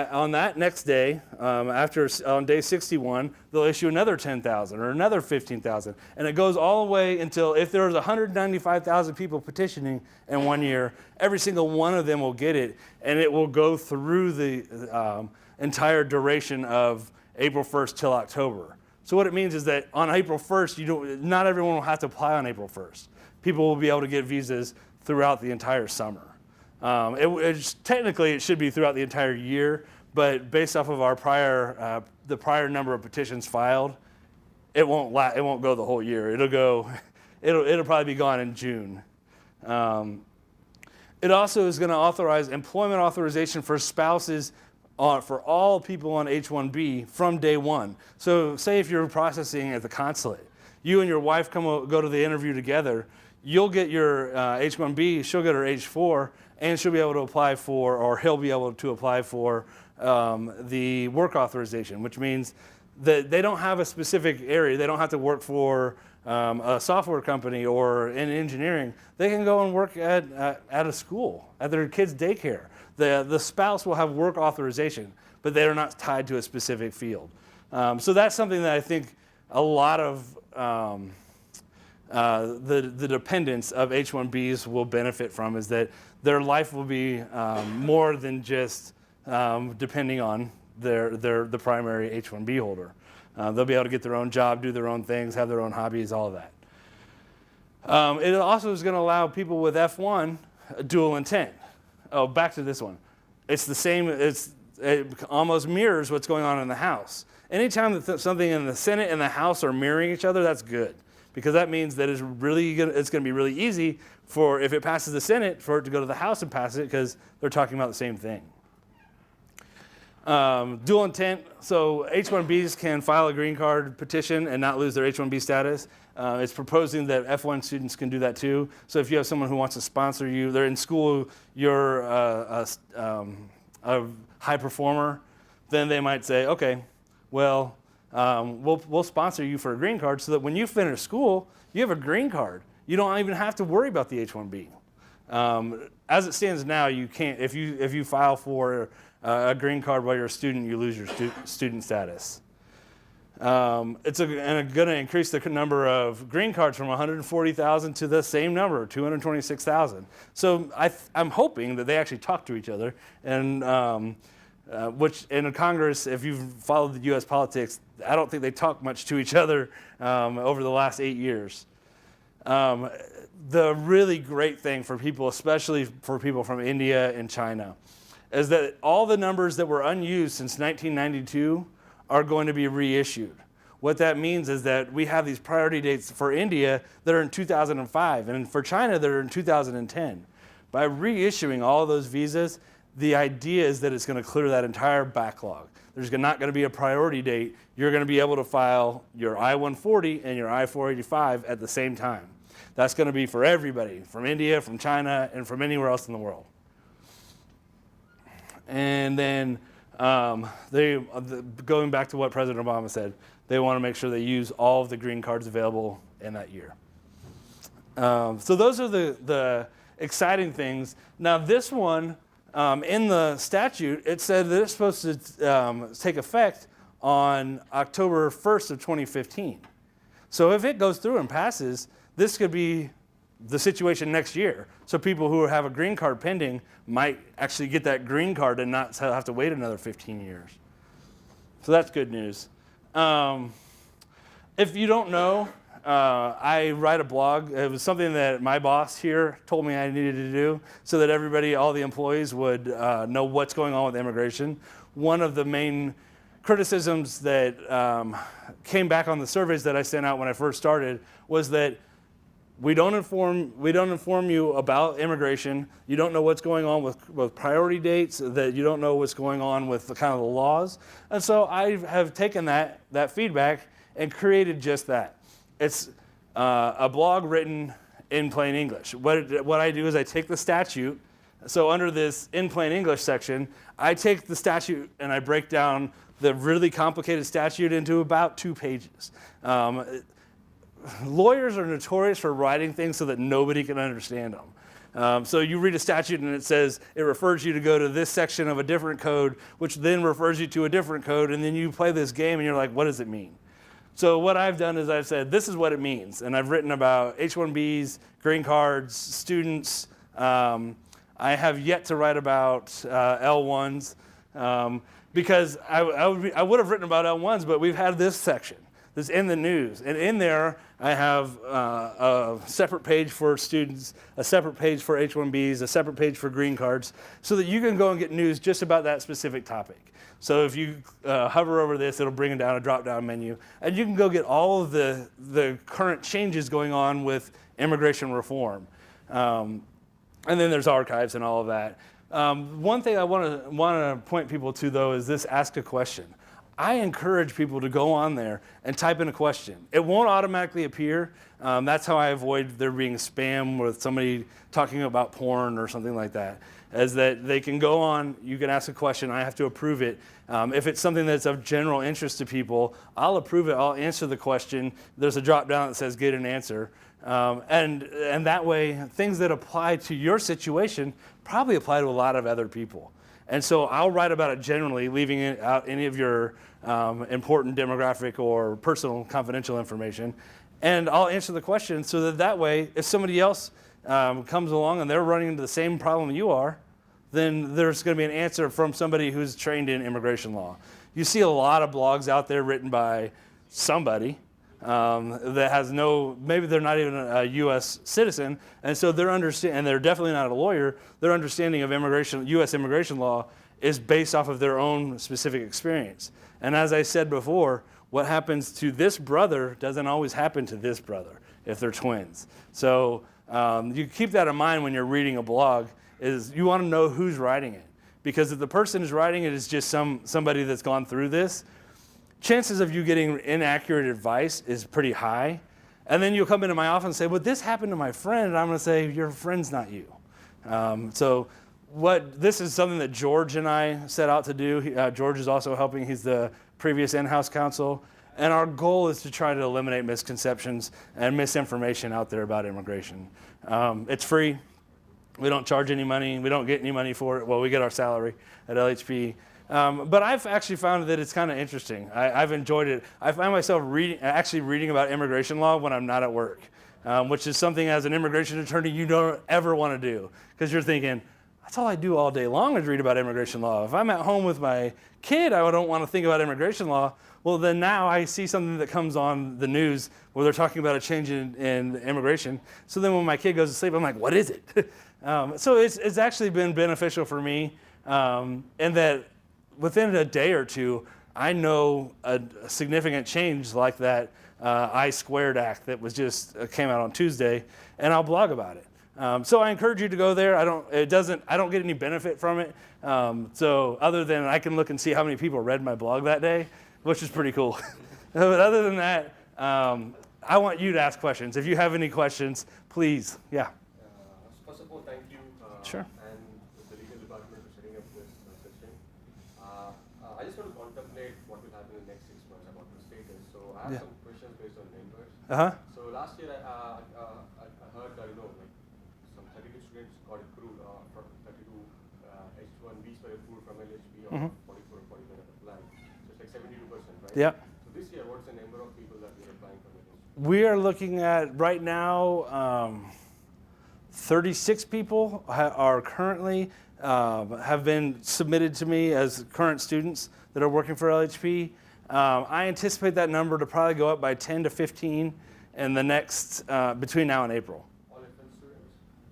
on that next day, on day 61, they'll issue another 10,000 or another 15,000. And it goes all the way until, if there's 195,000 people petitioning in 1 year, every single one of them will get it. And it will go through the entire duration of April 1st till October. So what it means is that on April 1st, not everyone will have to apply on April 1st. People will be able to get visas throughout the entire summer. Technically, it should be throughout the entire year, but based off of our the prior number of petitions filed, it won't go the whole year. It'll probably be gone in June. It also is going to authorize employment authorization for spouses for all people on H1B from day one. So, say if you're processing at the consulate, you and your wife go to the interview together. You'll get your H1B, she'll get her H4, and she'll be able to apply for, or he'll be able to apply for the work authorization, which means that they don't have a specific area. They don't have to work for a software company or in engineering. They can go and work at a school, at their kid's daycare. The spouse will have work authorization, but they are not tied to a specific field. So that's something that I think a lot of the dependents of H1Bs will benefit from, is that their life will be more than just depending on the primary H1B holder. They'll be able to get their own job, do their own things, have their own hobbies, all of that. It also is going to allow people with F1 dual intent. Oh, back to this one. It's the same. It almost mirrors what's going on in the House. Anytime that something in the Senate and the House are mirroring each other, that's good, because that means that it's going to be really easy for, if it passes the Senate, for it to go to the House and pass it, because they're talking about the same thing. Dual intent, so H1Bs can file a green card petition and not lose their H1B status. It's proposing that F1 students can do that too. So if you have someone who wants to sponsor you, they're in school, you're a high performer, then they might say, okay, well, we'll sponsor you for a green card so that when you finish school, you have a green card. You don't even have to worry about the H1B. As it stands now, you can't, if you file for a green card while you're a student, you lose your student status. It's going to increase the number of green cards from 140,000 to the same number, 226,000. So I'm hoping that they actually talk to each other, and which in Congress, if you've followed the U.S. politics, I don't think they talk much to each other over the last 8 years. The really great thing for people, especially for people from India and China, is that all the numbers that were unused since 1992 are going to be reissued. What that means is that we have these priority dates for India that are in 2005, and for China that are in 2010. By reissuing all of those visas, the idea is that it's going to clear that entire backlog. There's not going to be a priority date. You're going to be able to file your I-140 and your I-485 at the same time. That's going to be for everybody, from India, from China, and from anywhere else in the world. And then going back to what President Obama said, they want to make sure they use all of the green cards available in that year. So those are the exciting things. Now this one, in the statute, it said that it's supposed to take effect on October 1st of 2015. So if it goes through and passes, this could be the situation next year. So people who have a green card pending might actually get that green card and not have to wait another 15 years. So that's good news. If you don't know, I write a blog. It was something that my boss here told me I needed to do so that everybody, all the employees would know what's going on with immigration. One of the main criticisms that came back on the surveys that I sent out when I first started was that we don't inform you about immigration. You don't know what's going on with priority dates, that you don't know what's going on with the kind of the laws. And so I have taken that feedback and created just that. It's a blog written in plain English. What I do is I take the statute. So under this in plain English section, I take the statute and I break down the really complicated statute into about 2 pages. Lawyers are notorious for writing things so that nobody can understand them. So you read a statute and it says it refers you to go to this section of a different code, which then refers you to a different code, and then you play this game and you're like, what does it mean? So what I've done is I've said, this is what it means. And I've written about H1Bs, green cards, students. I have yet to write about L1s because I would have written about L1s, but we've had this section. This in the news, and in there I have a separate page for students, a separate page for H1Bs, a separate page for green cards, so that you can go and get news just about that specific topic. So if you hover over this, it'll bring down a drop-down menu, and you can go get all of the current changes going on with immigration reform. And then there's archives and all of that. One thing I want to point people to, though, is this ask a question. I encourage people to go on there and type in a question. It won't automatically appear. That's how I avoid there being spam with somebody talking about porn or something like that, is that they can go on, you can ask a question, I have to approve it. If it's something that's of general interest to people, I'll approve it, I'll answer the question. There's a drop down that says get an answer. And that way, things that apply to your situation probably apply to a lot of other people. And so I'll write about it generally, leaving out any of your important demographic or personal confidential information. And I'll answer the question so that way, if somebody else comes along and they're running into the same problem you are, then there's going to be an answer from somebody who's trained in immigration law. You see a lot of blogs out there written by somebody that has maybe they're not even a U.S. citizen, and so and they're definitely not a lawyer. Their understanding of U.S. immigration law is based off of their own specific experience. And as I said before, what happens to this brother doesn't always happen to this brother if they're twins. So you keep that in mind when you're reading a blog, is you want to know who's writing it. Because if the person who's writing it is just somebody that's gone through this, chances of you getting inaccurate advice is pretty high. And then you'll come into my office and say, well, this happened to my friend. And I'm going to say, your friend's not you. This is something that George and I set out to do. George is also helping. He's the previous in-house counsel. And our goal is to try to eliminate misconceptions and misinformation out there about immigration. It's free. We don't charge any money. We don't get any money for it. Well, we get our salary at LHP. But I've actually found that it's kind of interesting. I've enjoyed it. I find myself actually reading about immigration law when I'm not at work, which is something as an immigration attorney you don't ever want to do, because you're thinking, that's all I do all day long is read about immigration law. If I'm at home with my kid, I don't want to think about immigration law. Well, then now I see something that comes on the news where they're talking about a change in immigration. So then when my kid goes to sleep, I'm like, what is it? So it's actually been beneficial for me, and that within a day or two, I know a significant change like that I-Squared Act that was just came out on Tuesday, and I'll blog about it. So I encourage you to go there. I don't get any benefit from it. So other than I can look and see how many people read my blog that day, which is pretty cool. But other than that, I want you to ask questions. If you have any questions, please, yeah. First of all, thank you. Sure. And the legal department for setting up this session. I just want to contemplate what will happen in the next 6 months about the status. So I have some questions based on numbers. So last year I heard that like some 32 students got approved, from 32 H1Bs were approved from LHP, or 44 or 45 applied. So it's like 72%, right? Yeah. So this year, what's the number of people that we are applying from LHP? We are looking at right now 36 people are currently have been submitted to me as current students that are working for LHP. I anticipate that number to probably go up by 10 to 15 in the next between now and April. All F1 students?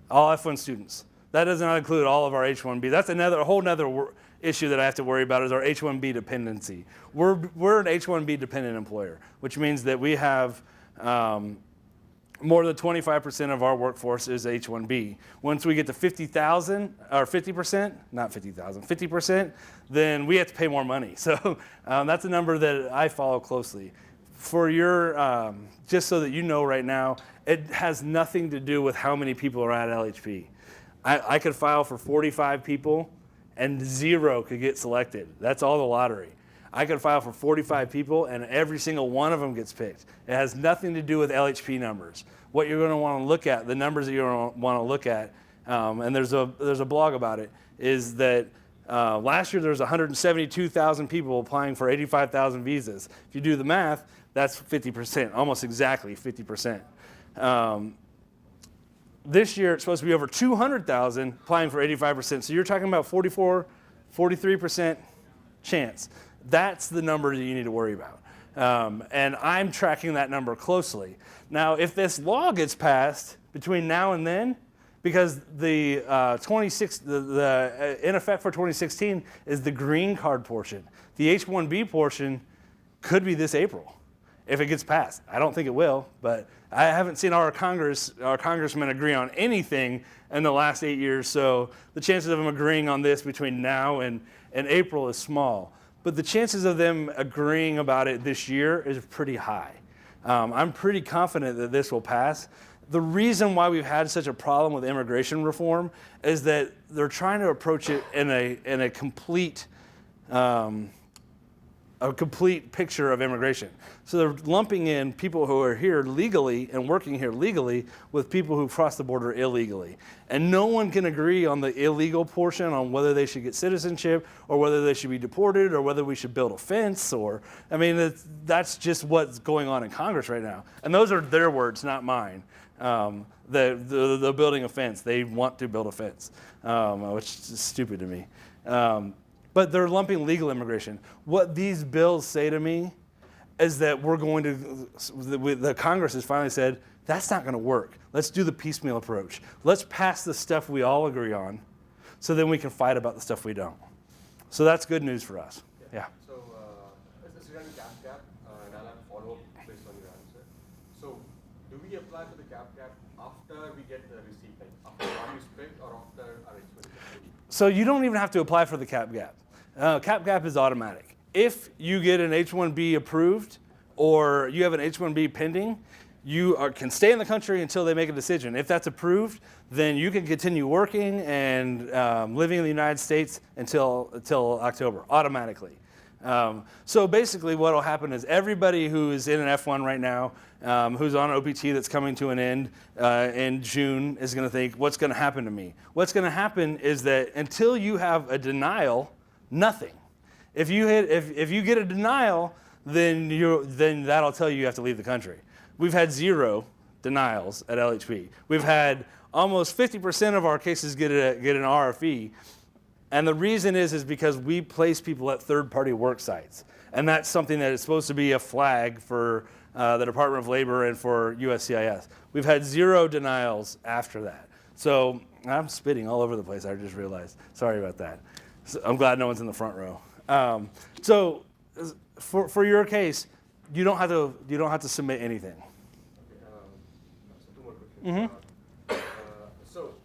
All F1 students. That does not include all of our H1B. That's a whole nother issue that I have to worry about is our H1B dependency. We're an H1B dependent employer, which means that we have more than 25% of our workforce is H1B. Once we get to 50,000 or 50%, not 50,000, 50%, then we have to pay more money. So that's a number that I follow closely. For your, just so that you know right now, it has nothing to do with how many people are at LHP. I could file for 45 people and 0 could get selected. That's all the lottery. I could file for 45 people and every single one of them gets picked. It has nothing to do with LHP numbers. What you're going to want to look at, the numbers that you're going to want to look at, and there's a blog about it, is that last year there was 172,000 people applying for 85,000 visas. If you do the math, that's 50%, almost exactly 50%. This year it's supposed to be over 200,000 applying for 85%. So you're talking about 43% chance. That's the number that you need to worry about. And I'm tracking that number closely. Now, if this law gets passed between now and then, because the in effect for 2016 is the green card portion. The H1B portion could be this April if it gets passed. I don't think it will, but I haven't seen our congressmen agree on anything in the last 8 years, so the chances of them agreeing on this between now and April is small. But the chances of them agreeing about it this year is pretty high. I'm pretty confident that this will pass. The reason why we've had such a problem with immigration reform is that they're trying to approach it in a complete picture of immigration. So they're lumping in people who are here legally and working here legally with people who cross the border illegally. And no one can agree on the illegal portion, on whether they should get citizenship or whether they should be deported or whether we should build a fence or, I mean, that's just what's going on in Congress right now. And those are their words, not mine. They're building a fence. They want to build a fence, which is stupid to me. But they're lumping legal immigration. What these bills say to me is that the Congress has finally said, that's not going to work. Let's do the piecemeal approach. Let's pass the stuff we all agree on so then we can fight about the stuff we don't. So that's good news for us. Yeah. So it's regarding gap, and I'll have a follow-up based on your answer. So do we apply for the cap gap after we get the receipt, like after what we spent or after our H1B? So you don't even have to apply for the cap gap. Cap gap is automatic. If you get an H1B approved or you have an H1B pending, you can stay in the country until they make a decision. If that's approved, then you can continue working and living in the United States until October, automatically. So basically what will happen is everybody who is in an F1 right now, who's on OPT that's coming to an end in June is going to think, what's going to happen to me? What's going to happen is that until you have a denial, nothing. If you get a denial, then that'll tell you have to leave the country. We've had 0 denials at LHP. We've had almost 50% of our cases get an RFE. And the reason is because we place people at third-party work sites. And that's something that is supposed to be a flag for the Department of Labor and for USCIS. We've had 0 denials after that. So I'm spitting all over the place, I just realized. Sorry about that. So I'm glad no one's in the front row. So for your case, you don't have to submit anything. Okay, so 2 more questions. Mm-hmm. So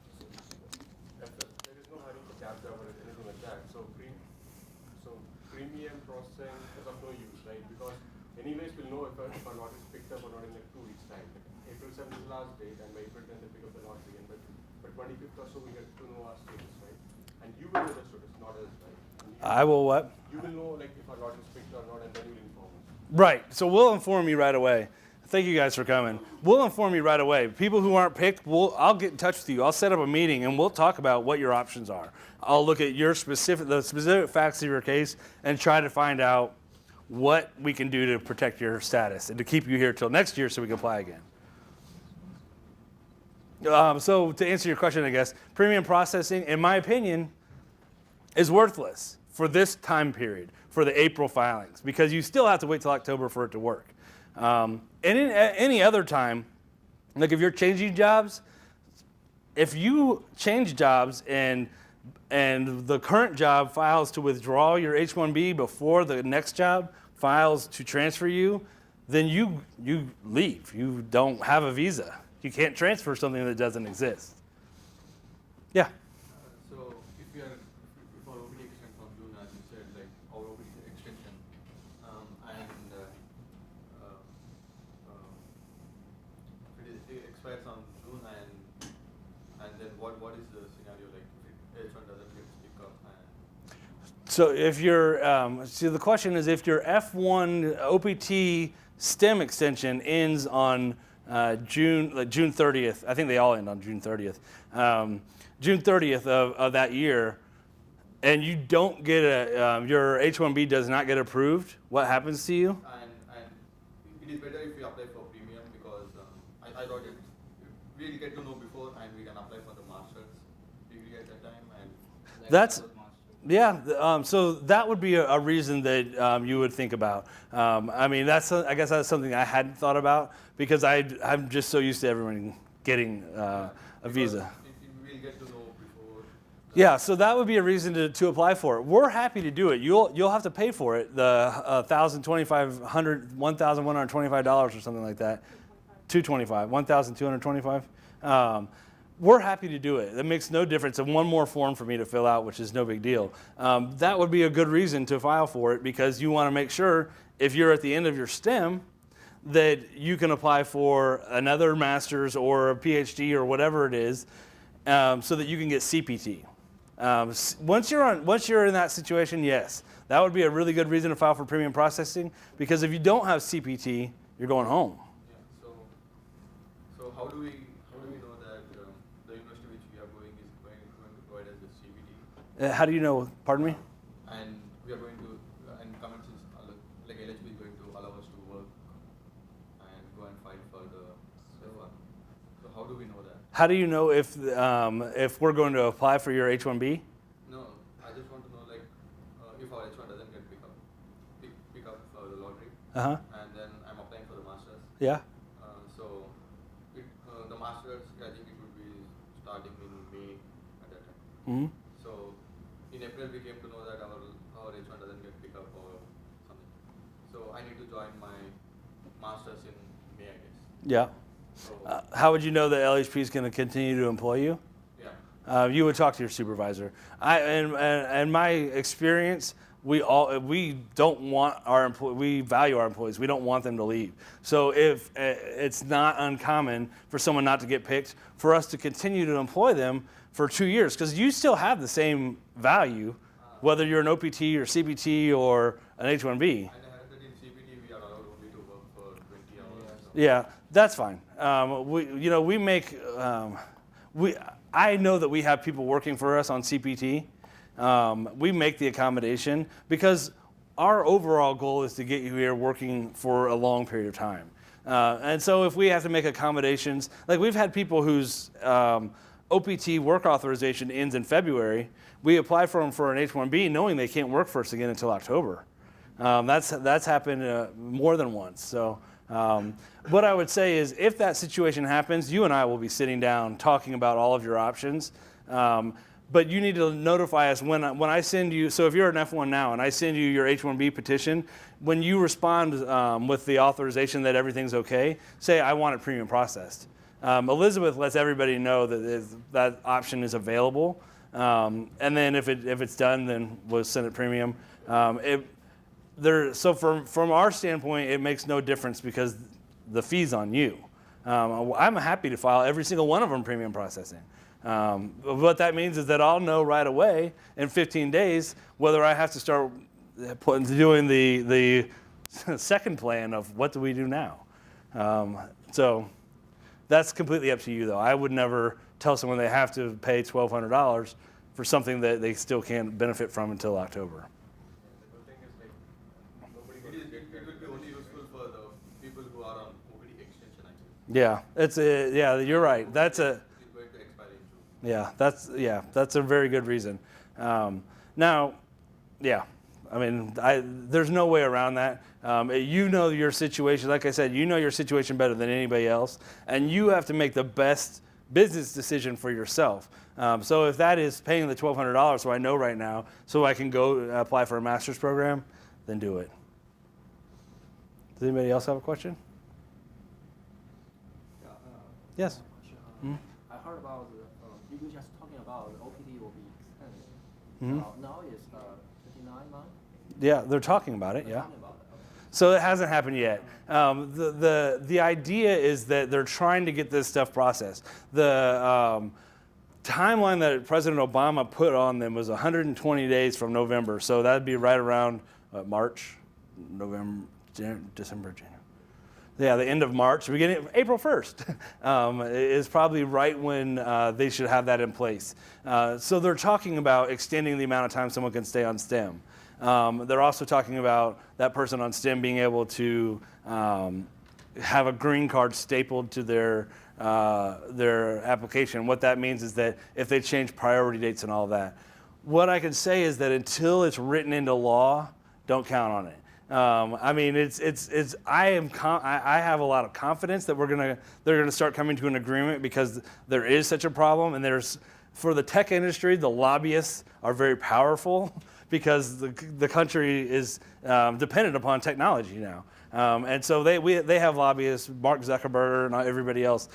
there is no hiring for cap job or anything like that. So premium processing is of no use, right? Because anyways we'll know if our lot is picked up or not in like 2 weeks' time. Like April 7th is the last date, and by April 10th they pick up the lottery again. But 25th or so we get to know our status, right? And you will know the status, not us, right? I will what? You will know like if our lot is picked or not, and then you'll inform us. Right. So we'll inform you right away. Thank you guys for coming. We'll inform you right away. People who aren't picked, I'll get in touch with you. I'll set up a meeting and we'll talk about what your options are. I'll look at the specific facts of your case and try to find out what we can do to protect your status and to keep you here till next year so we can apply again. So to answer your question, I guess, premium processing, in my opinion, is worthless for this time period, for the April filings, because you still have to wait till October for it to work. And in any other time, like if you're changing jobs, if you change jobs and the current job files to withdraw your H1B before the next job files to transfer you, then you leave. You don't have a visa. You can't transfer something that doesn't exist. Yeah. So if our OPT extends from June, as you said, like our OPT extension, it expires on June, and then what is the scenario like if H1 doesn't get picked up? So if your the question is if your F1 OPT STEM extension ends on June 30th, I think they all end on June 30th. June 30th of that year, and you don't get your H1B does not get approved, what happens to you? And it is better if we apply for premium because I thought we'll get to know before and we can apply for the master's degree at that time. And That's yeah. So that would be a reason that you would think about. I mean, I guess that's something I hadn't thought about because I'm just so used to everyone getting a visa. We'll get to know before. Yeah, so that would be a reason to apply for it. We're happy to do it. You'll have to pay for it, the $1,125 or something like that. $1,225. We're happy to do it. That makes no difference. And one more form for me to fill out, which is no big deal. That would be a good reason to file for it because you want to make sure if you're at the end of your STEM that you can apply for another master's or a PhD or whatever it is so that you can get CPT. Once you're in that situation, yes, that would be a really good reason to file for premium processing because if you don't have CPT, you're going home. Yeah. So how do we know that the university which we are going is going to provide us with CPT? How do you know? Pardon me? And we are going to, and comments is like LHP is going to allow us to work and go and fight for the F1. So how do we know that? How do you know if we're going to apply for your H1B? No, I just want to know like if our H1 doesn't get pick up for the lottery, and then I'm applying for the masters. Yeah. So the masters, I think it would be starting in May at that time. Mm-hmm. So in April we came to know that our H1 doesn't get picked up or something. So I need to join my masters in May, I guess. Yeah. So, How would you know that LHP is going to continue to employ you? yeah. You would talk to your supervisor. And my experience, we don't want we value our employees. We don't want them to leave. So if it's not uncommon for someone not to get picked, for us to continue to employ them for 2 years, because you still have the same value, whether you're an OPT or CPT or an H1B. And in CPT, we are allowed only to work for 20 hours. So. Yeah, that's fine. I know that we have people working for us on CPT. We make the accommodation because our overall goal is to get you here working for a long period of time. And so if we have to make accommodations, like we've had people whose OPT work authorization ends in February, we apply for them for an H1B knowing they can't work for us again until October. That's happened more than once. So what I would say is if that situation happens, you and I will be sitting down talking about all of your options. But you need to notify us when I send you, so if you're an F1 now and I send you your H1B petition, when you respond with the authorization that everything's okay, say I want it premium processed. Elizabeth lets everybody know that that option is available. And then if it's done, then we'll send it premium. So from our standpoint, it makes no difference because the fee's on you. I'm happy to file every single one of them premium processing. What that means is that I'll know right away in 15 days whether I have to start doing the second plan of what do we do now. So that's completely up to you, though. I would never tell someone they have to pay $1,200 for something that they still can't benefit from until October. The good thing is like nobody It will get will be only useful for the people who are on OPD extension actually. Yeah, you're right. That's a It's going to expire in June. that's a very good reason. Now, I mean, there's no way around that. You know your situation. Like I said, you know your situation better than anybody else, and you have to make the best business decision for yourself. So if that is paying the $1,200, so I know right now, so I can go apply for a master's program, then do it. Does anybody else have a question? Yeah, Yes. question. I heard about you were just talking about the OPD will be extended. Mhm. Now it's 29 months. Yeah, they're talking about it. We're Yeah. talking about it. Okay. So it hasn't happened yet. The idea is that they're trying to get this stuff processed. The timeline that President Obama put on them was 120 days from November. So that'd be right around March, November, December, January. Yeah, the end of March, beginning of April 1st is probably right when they should have that in place. So they're talking about extending the amount of time someone can stay on STEM. They're also talking about that person on STEM being able to have a green card stapled to their application. What that means is that if they change priority dates and all that, what I can say is that until it's written into law, don't count on it. I mean, I have a lot of confidence that they're gonna start coming to an agreement because there is such a problem, and for the tech industry, the lobbyists are very powerful because the country is dependent upon technology now. And so they have lobbyists, Mark Zuckerberg and everybody else,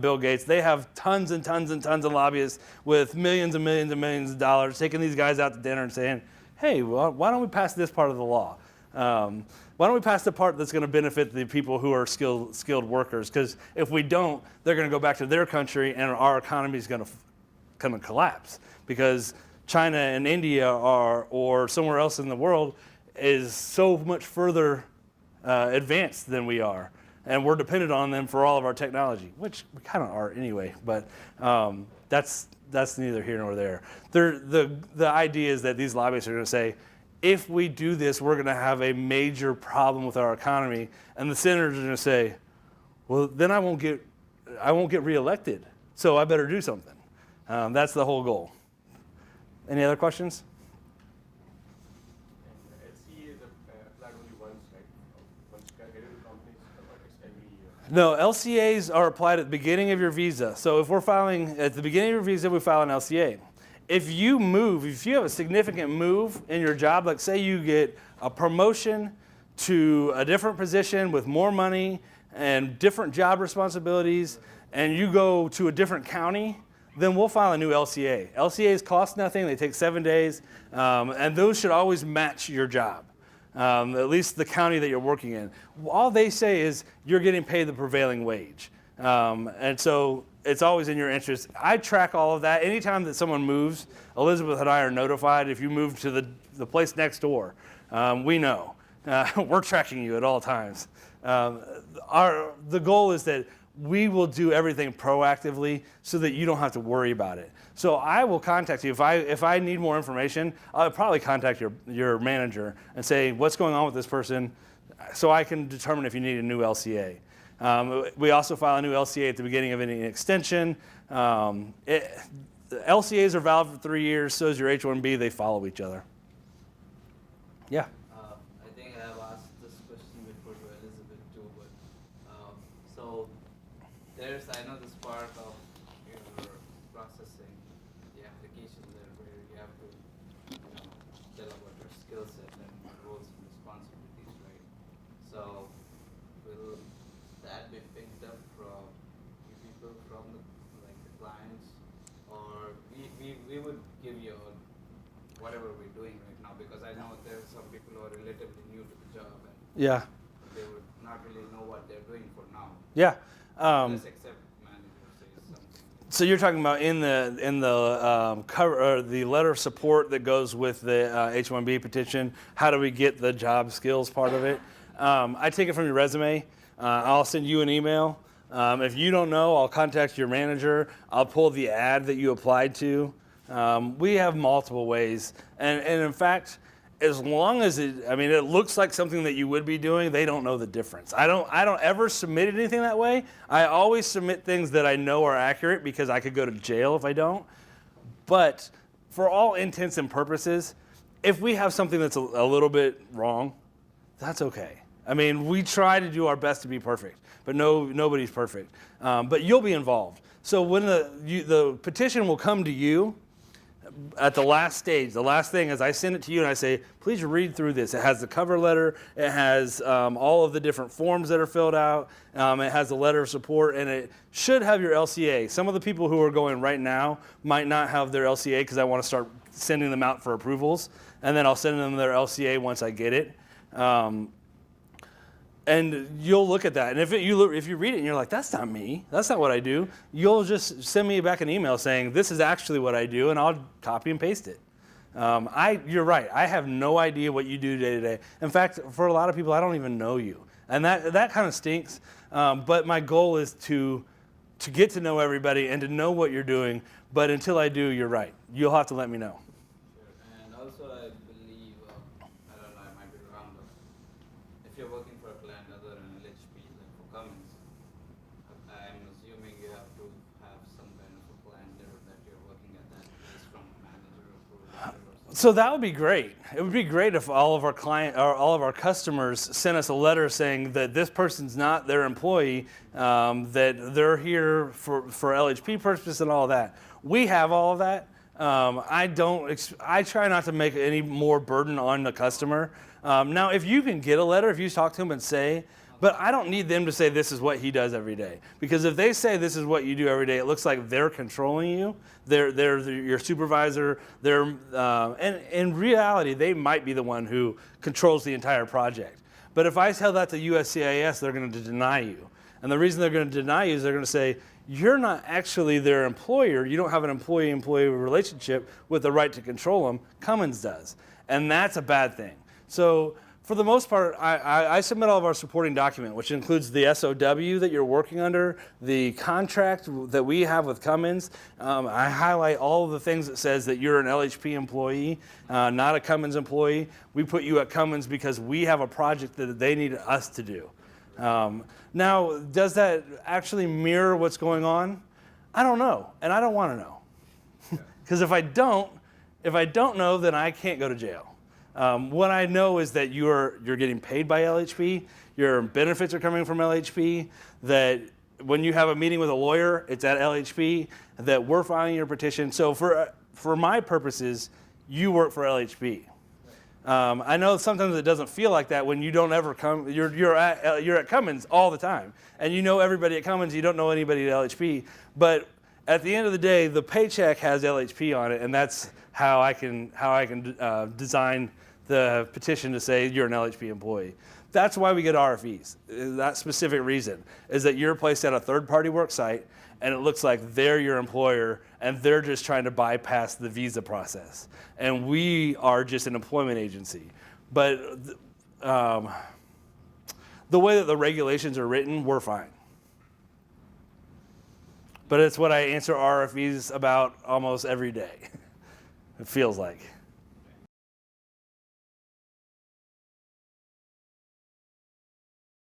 Bill Gates. They have tons and tons and tons of lobbyists with millions and millions and millions of dollars, taking these guys out to dinner and saying, hey, well, why don't we pass this part of the law? Why don't we pass the part that's going to benefit the people who are skilled workers? Because if we don't, they're going to go back to their country and our economy is going to collapse because China and India or somewhere else in the world is so much further advanced than we are. And we're dependent on them for all of our technology, which we kind of are anyway, but that's neither here nor there. The idea is that these lobbyists are going to say, if we do this, we're going to have a major problem with our economy. And the senators are going to say, well, then I won't get reelected, so I better do something. That's the whole goal. Any other questions? LCA is applied only once, right? Once you get into companies, but it's every year. No, LCAs are applied at the beginning of your visa. So if we're filing at the beginning of your visa, we file an LCA. If you have a significant move in your job, like say you get a promotion to a different position with more money, and different job responsibilities, and you go to a different county, then we'll file a new LCA. LCAs cost nothing, they take 7 days, and those should always match your job, at least the county that you're working in. All they say is you're getting paid the prevailing wage. And so it's always in your interest. I track all of that. Anytime that someone moves, Elizabeth and I are notified. If you move to the place next door, we know. We're tracking you at all times. The goal is that we will do everything proactively so that you don't have to worry about it. So I will contact you. If I need more information, I'll probably contact your manager and say, what's going on with this person, so I can determine if you need a new LCA. We also file a new LCA at the beginning of any extension. The LCAs are valid for 3 years, so is your H1B. They follow each other. Yeah. I think I have asked this question before to Elizabeth too, but so I know this part of your processing, the application there where you have to tell about your skill set and roles and responsibilities, right? So will that be picked up from you people, from the clients, or we would give you whatever we're doing right now, because I know there's some people who are relatively new to the job and Yeah. they would not really know what they're doing for now. Yeah. Unless except manager says something. So you're talking about in the cover or the letter of support that goes with the H1B petition. How do we get the job skills part of it? I take it from your resume. I'll send you an email. If you don't know, I'll contact your manager. I'll pull the ad that you applied to. We have multiple ways, and in fact, as long as it looks like something that you would be doing, they don't know the difference. I don't ever submit anything that way. I always submit things that I know are accurate because I could go to jail if I don't. But for all intents and purposes, if we have something that's a little bit wrong, that's okay. I mean, we try to do our best to be perfect, but nobody's perfect. But you'll be involved. So when the petition will come to you, at the last stage, the last thing is I send it to you and I say, please read through this. It has the cover letter, it has all of the different forms that are filled out, it has the letter of support, and it should have your LCA. Some of the people who are going right now might not have their LCA because I want to start sending them out for approvals, and then I'll send them their LCA once I get it. And you'll look at that, and if you read it and you're like, that's not me, that's not what I do, you'll just send me back an email saying, this is actually what I do, and I'll copy and paste it. You're right, I have no idea what you do day to day. In fact, for a lot of people, I don't even know you. And that kind of stinks, but my goal is to get to know everybody and to know what you're doing, but until I do, you're right. You'll have to let me know. Sure. And also I believe, I don't know, I might be wrong, but if you're working for a client other than LHP, like for Cummins, I'm assuming you have to have some kind of a plan there that you're working at that place from manager approval or something. So that would be great. It would be great if all of our customers sent us a letter saying that this person's not their employee, that they're here for LHP purposes and all that. We have all of that. I try not to make any more burden on the customer. Now, if you can get a letter, if you talk to them and say, but I don't need them to say this is what he does every day. Because if they say this is what you do every day, it looks like they're controlling you. They're your supervisor. And in reality, they might be the one who controls the entire project. But if I tell that to USCIS, they're going to deny you. And the reason they're going to deny you is they're going to say, you're not actually their employer. You don't have an employee-employee relationship with the right to control them. Cummins does. And that's a bad thing. So for the most part, I submit all of our supporting document, which includes the SOW that you're working under, the contract that we have with Cummins. I highlight all of the things that says that you're an LHP employee, not a Cummins employee. We put you at Cummins because we have a project that they need us to do. Now, does that actually mirror what's going on? I don't know, and I don't want to know. Because if I don't know, then I can't go to jail. What I know is that you're getting paid by LHP, your benefits are coming from LHP, that when you have a meeting with a lawyer, it's at LHP, that we're filing your petition. So for my purposes, you work for LHP. I know sometimes it doesn't feel like that when you don't ever come. You're at Cummins all the time, and you know everybody at Cummins. You don't know anybody at LHP, but at the end of the day, the paycheck has LHP on it, and that's how I can design the petition to say you're an LHP employee. That's why we get RFEs. That specific reason is that you're placed at a third-party work site, and it looks like they're your employer, and they're just trying to bypass the visa process. And we are just an employment agency. But the way that the regulations are written, we're fine. But it's what I answer RFEs about almost every day, it feels like.